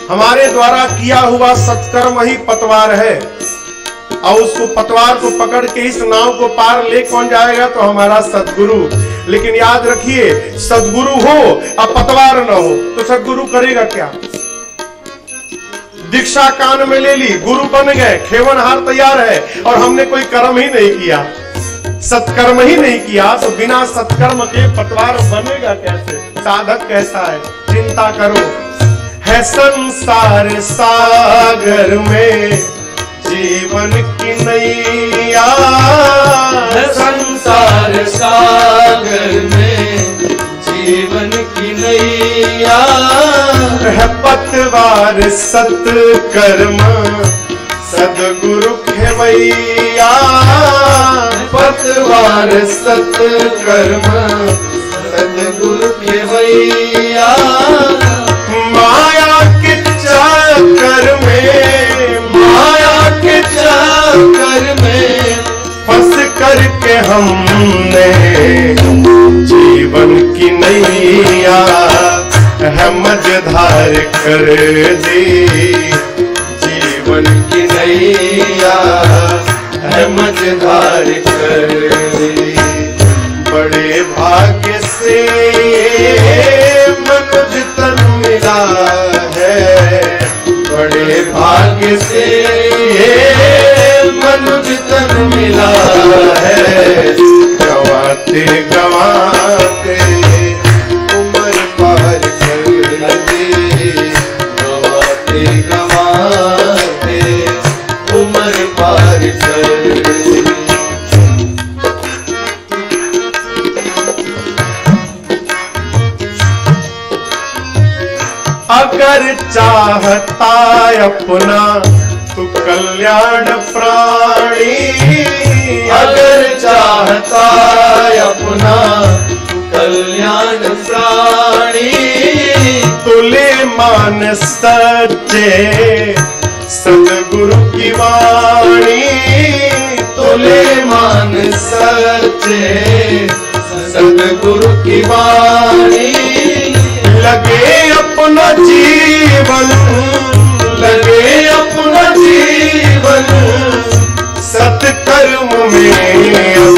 हमारे द्वारा किया हुआ सत्कर्म ही पतवार है और उसको पतवार को पकड़ के इस नाव को पार ले कौन जाएगा? तो हमारा सद्गुरु। लेकिन याद रखिए, सद्गुरु हो और पतवार न हो तो सद्गुरु करेगा क्या? दीक्षा कान में ले ली, गुरु बन गए, खेवनहार तैयार है और हमने कोई कर्म ही नहीं किया, सत्कर्म ही नहीं किया, तो बिना सत्कर्म के पतवार बनेगा कैसे? साधक कैसा है? चिंता करो। है संसार सागर में जीवन की नैया, है संसार सागर में जीवन की नैया। है पतवार सत्कर्म सदगुरु खेवैया, पतवार सत्कर्म सदगुरु खेवैया। माया के चक्कर में, माया के चक्कर में फंस करके हमने जीवन की नैया है मझधार कर दी, जीवन की नैया है मझधार कर दी। बड़े भाग्य से मनुज तन मिला है, बड़े भाग्य से मनुज तन मिला है। गवाते गवाते उम्र पार कर दी, गवाते गवाते उम्र पार कर दी। अगर चाहता अपना तू कल्याण प्राणी, अगर चाहता अपना तू कल्याण प्राणी, तुले मान सच्चे सदगुरु की वाणी, तुले मान सच्चे सदगुरु की वाणी। लगे अपना जीवन, लगे अपना जीवन सत्कर्म में, अब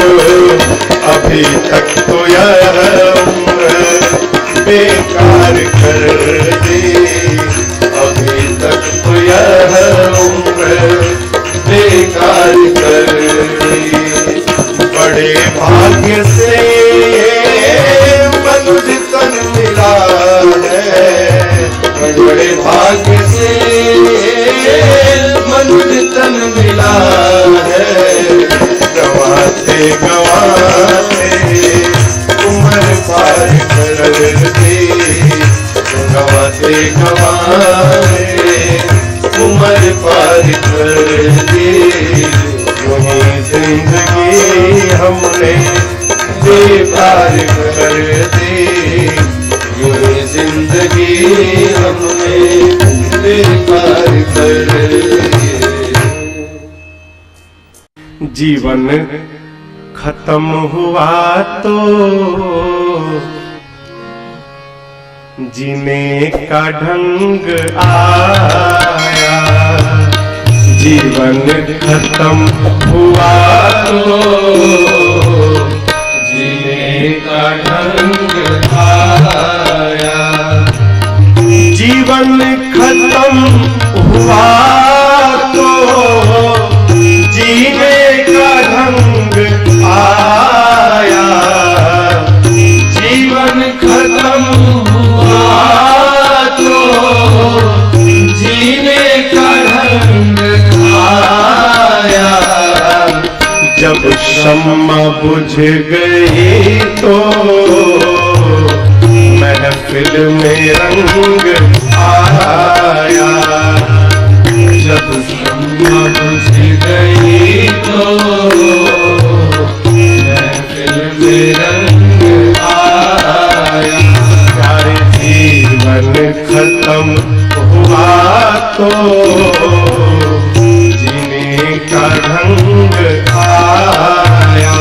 अभी तक तो यह उम्र बेकार कर दे, अभी तक तो यह उम्र बेकार कर दी। बड़े भाग्य से मनुष्य तन मिला है, बड़े भाग्य से मनुष्य तन मिला है। गवाते गवाते उम्र पार कर दे, गवाते गवाते उम्र पार कर दी। वही जिंदगी हमने बेकार कर दी, ये जिंदगी हमने बेकार कर दी। जीवन खत्म हुआ तो जीने का ढंग आया, जीवन खत्म हुआ तो जीने का ढंग आया, जीवन खत्म हुआ तो जीने का ढंग आया, जीवन खत्म हुआ तो जीने का ढंग आया। जब शम्मा बुझ गई तो महफिल में रंग आया, जब शम्मा बुझ गई तो महफिल में रंग आया। सारे जीवन खत्म हुआ तो जीने का ढंग आया।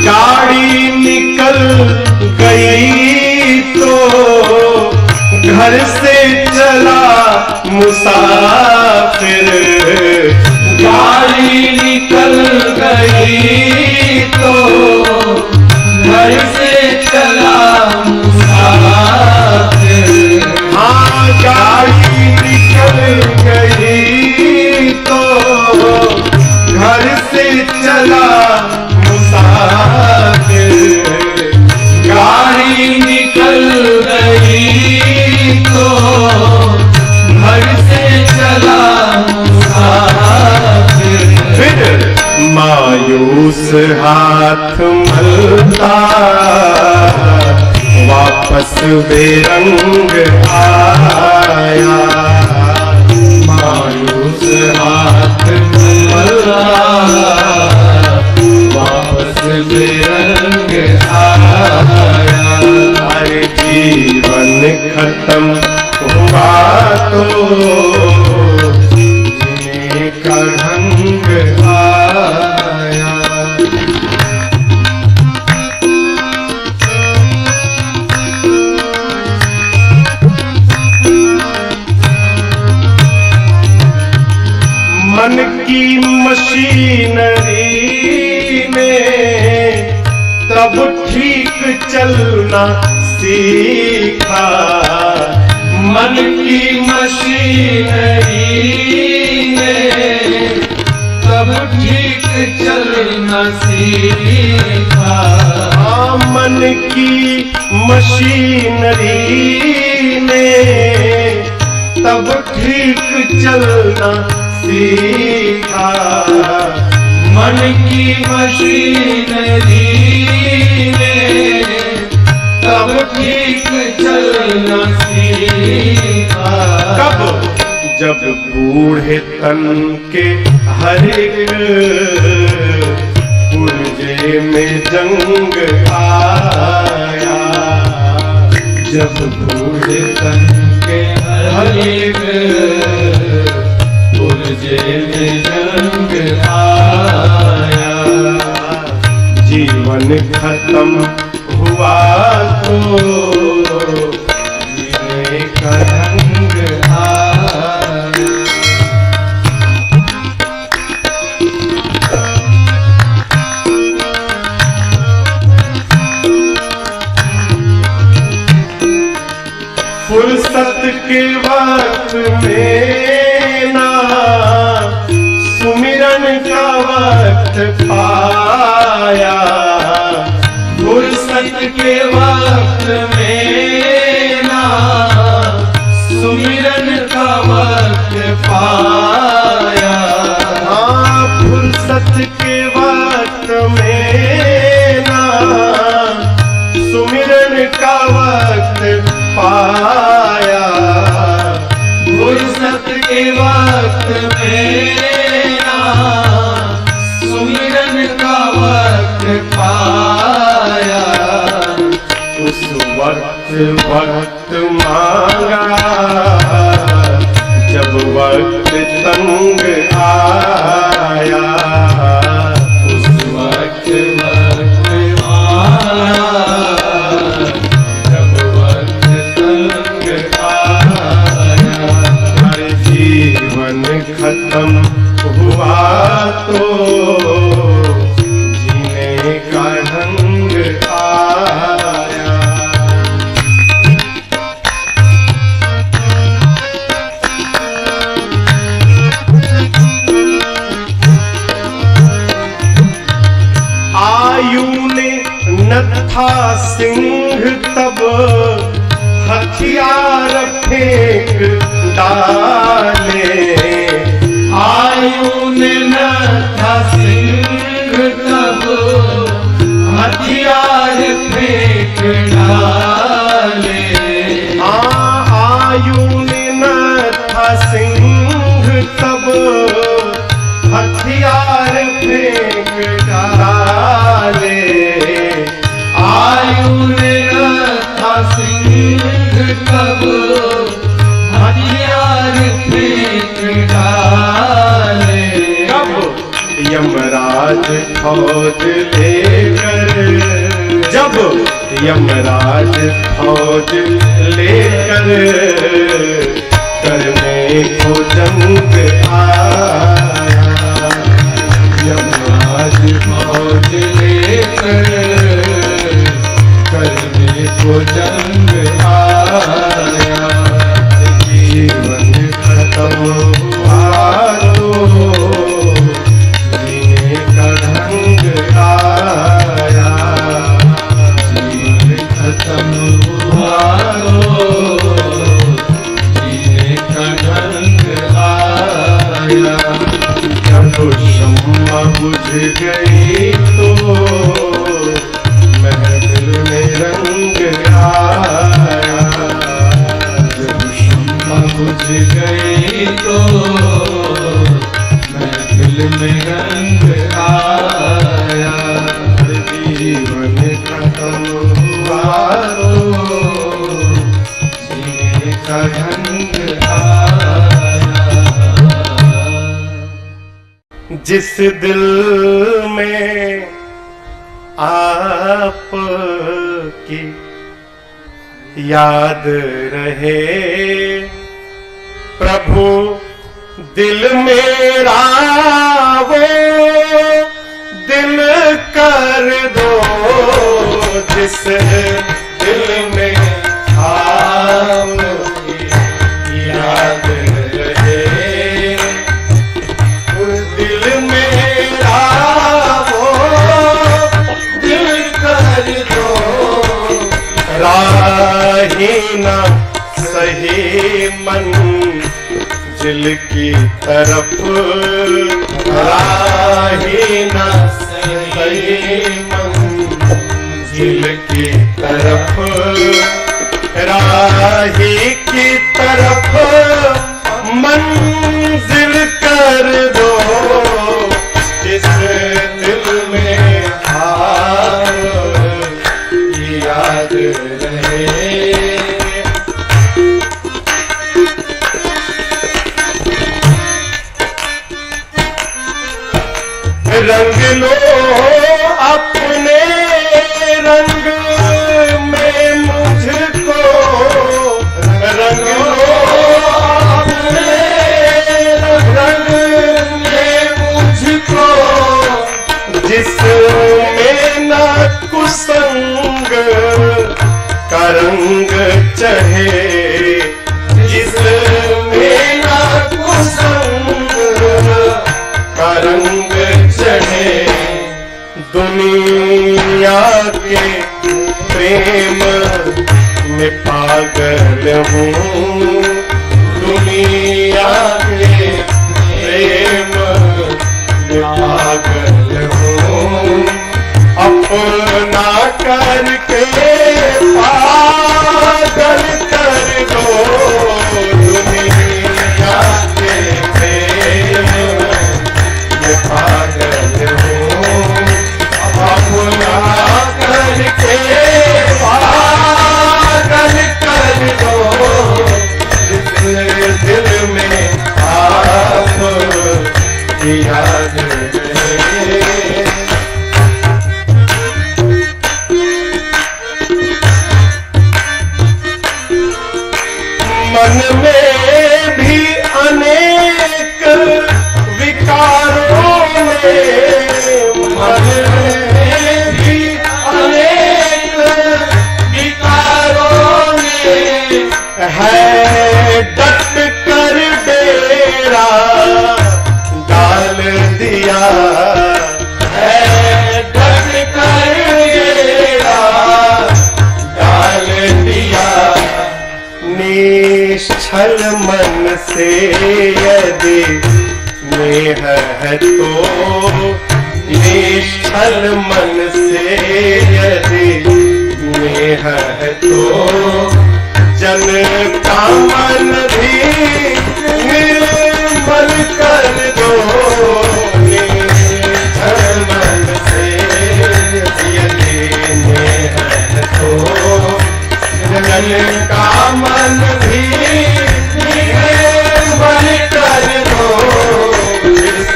गाड़ी निकल गई तो घर से चला मुसाफिर, गाड़ी निकल गई तो घर से चला मुसाफिर। हाँ गाड़ी निकल गई तो घर से चला मुसाफिर, गाड़ी निकल गई तो घर से चला मुसाफिर। फिर मायूस हाथ मलता वापस बेरंग आया, मायूस हाथ मलता वापस बेरंग आया। हर जीवन खत्म हुआ तो जीने का ढंग आया। मन की मशीनरी ने तब ठीक चलना सीखा, मन की मशीनरी ने तब ठीक चलना सीखा। हाँ, मन की मशीनरी ने तब ठीक चलना सीखा, मन की मशीनरी ने तब ठीक चलना सीखा। कब? जब बूढ़े तन के हर एक पुर्जे में जंग आया, जब बूढ़े तन के हर एक पुर्जे में जंग आया। जीवन खत्म हुआ तो जीने का ढंग आया। फुर्सत के वक्त में ना सुमिरन का वक्त पाया, फुर्सत के वक्त में ना सुमिरन का वक्त पाया। हाँ फुर्सत के वक्त में ना सुमिरन का वक्त पाया, फुर्सत के वक्त में ना सुमिरन का वक्त पाया। उस वक्त मांगा जब वक्त तंग आया, उस वक्त आया जब वक्त तंग आया। हर जीवन खत्म हुआ तो जीने का ढंग आया। आयु ने न था सिंह तब हथियार फेंक डाले, आयु ने न था सिंह तब हथियार फेंक डाले। आयु ने न था सिंह तब हथियार फेंक डाले, आयु ने न था सिंह तब हथियार फेंक डाले। कब? यमराज फौज लेकर, जब यमराज फौज लेकर करने को जंग आया, यमराज फौज लेकर करने को जंग आया। जीवन खत्म हुआ तो जीने का ढंग आया, जीवन खत्म हुआ तो जीने का ढंग आया। जब शम्मा बुझ गई तो महफिल में रंग आया, जब शम्मा बुझ गई तो महफिल में रंग आया। जीवन खत्म हुआ तो जीने का ढंग आया। जिस दिल में आप की याद रहे प्रभु, दिल मेरा वो दिल कर दो, जिस दिल में आपकी याद रहे, दिल मेरा वो दिल कर दो, राही ना सही मन मंजिल की तरफ राही न सही, मंजिल की तरफ राही की तरफ मंजिल कर दो, जिस दिल में आप याद रहे। रंग लो अपने रंग में मुझको, रंग लो अपने रंग में मुझको, जिसमें न कुसंग का रंग चढ़े, जिसमें न कुसंग का रंग चढ़े। दुनिया के प्रेम में पागल हूँ, दुनिया के प्रेम में पागल हूँ, अपना करके पागल कर दो। दुनिया के प्रेम में पागल हूँ, अपना करके पागल कर दो, जिस दिल में आप याद रहे। मन में भी अनेक विकारों में, मन में भी अनेक विकारों में है डट कर डेरा डाल दिया, है डट कर डेरा डाल दिया। निश्चल मन से यदि स्नेह है तो, निश्चल मन से यदि स्नेह है तो, जन का मन भी निर्मल कर दो। निश्चल मन से यदि स्नेह है तो, जन का मन भी निर्मल कर दो, जिस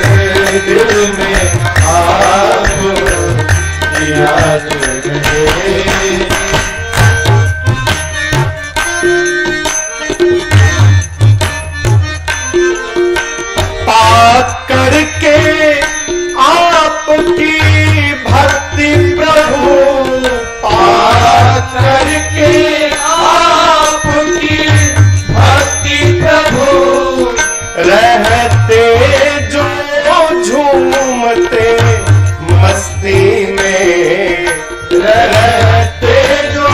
दिल में आप याद रहे। पाप करके आपकी भक्ति प्रभु, पाप करके आपकी भक्ति प्रभु, रहते जो झूमते मस्ती में, रहते जो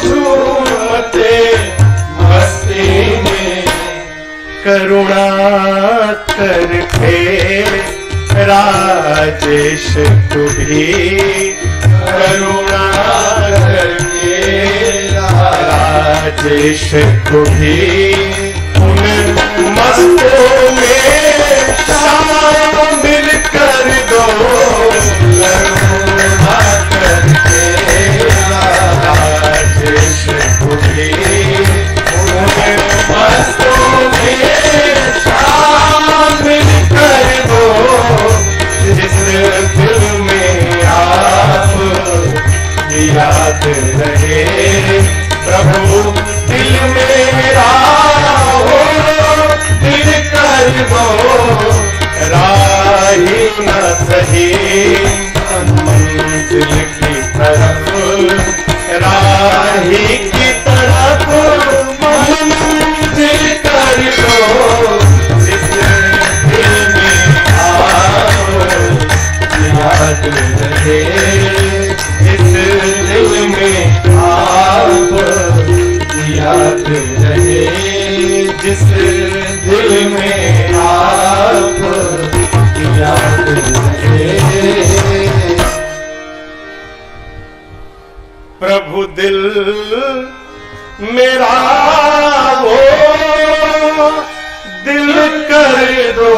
झूमते मस्ती में, करुणा करके राजेश को भी, करुणा करके राजेश को भी उन मस्तों में शामिल कर दो। करुणा करके राजेश को भी उन मस्तों में शामिल कर दो, जिस दिल में आप याद रहे। प्रभु दिल मेरा हो, दिल कर दो, राही न सही मंजिल की तरफ, राही की तरफ मंजिल कर दो, जिस दिल में आप याद रहे, जिस दिल में आप याद रहे, जिस दिल में दिल मेरा वो दिल कर दो।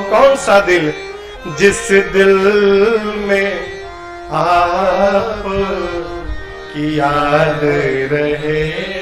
कौन सा दिल? जिस दिल में आप की याद रहे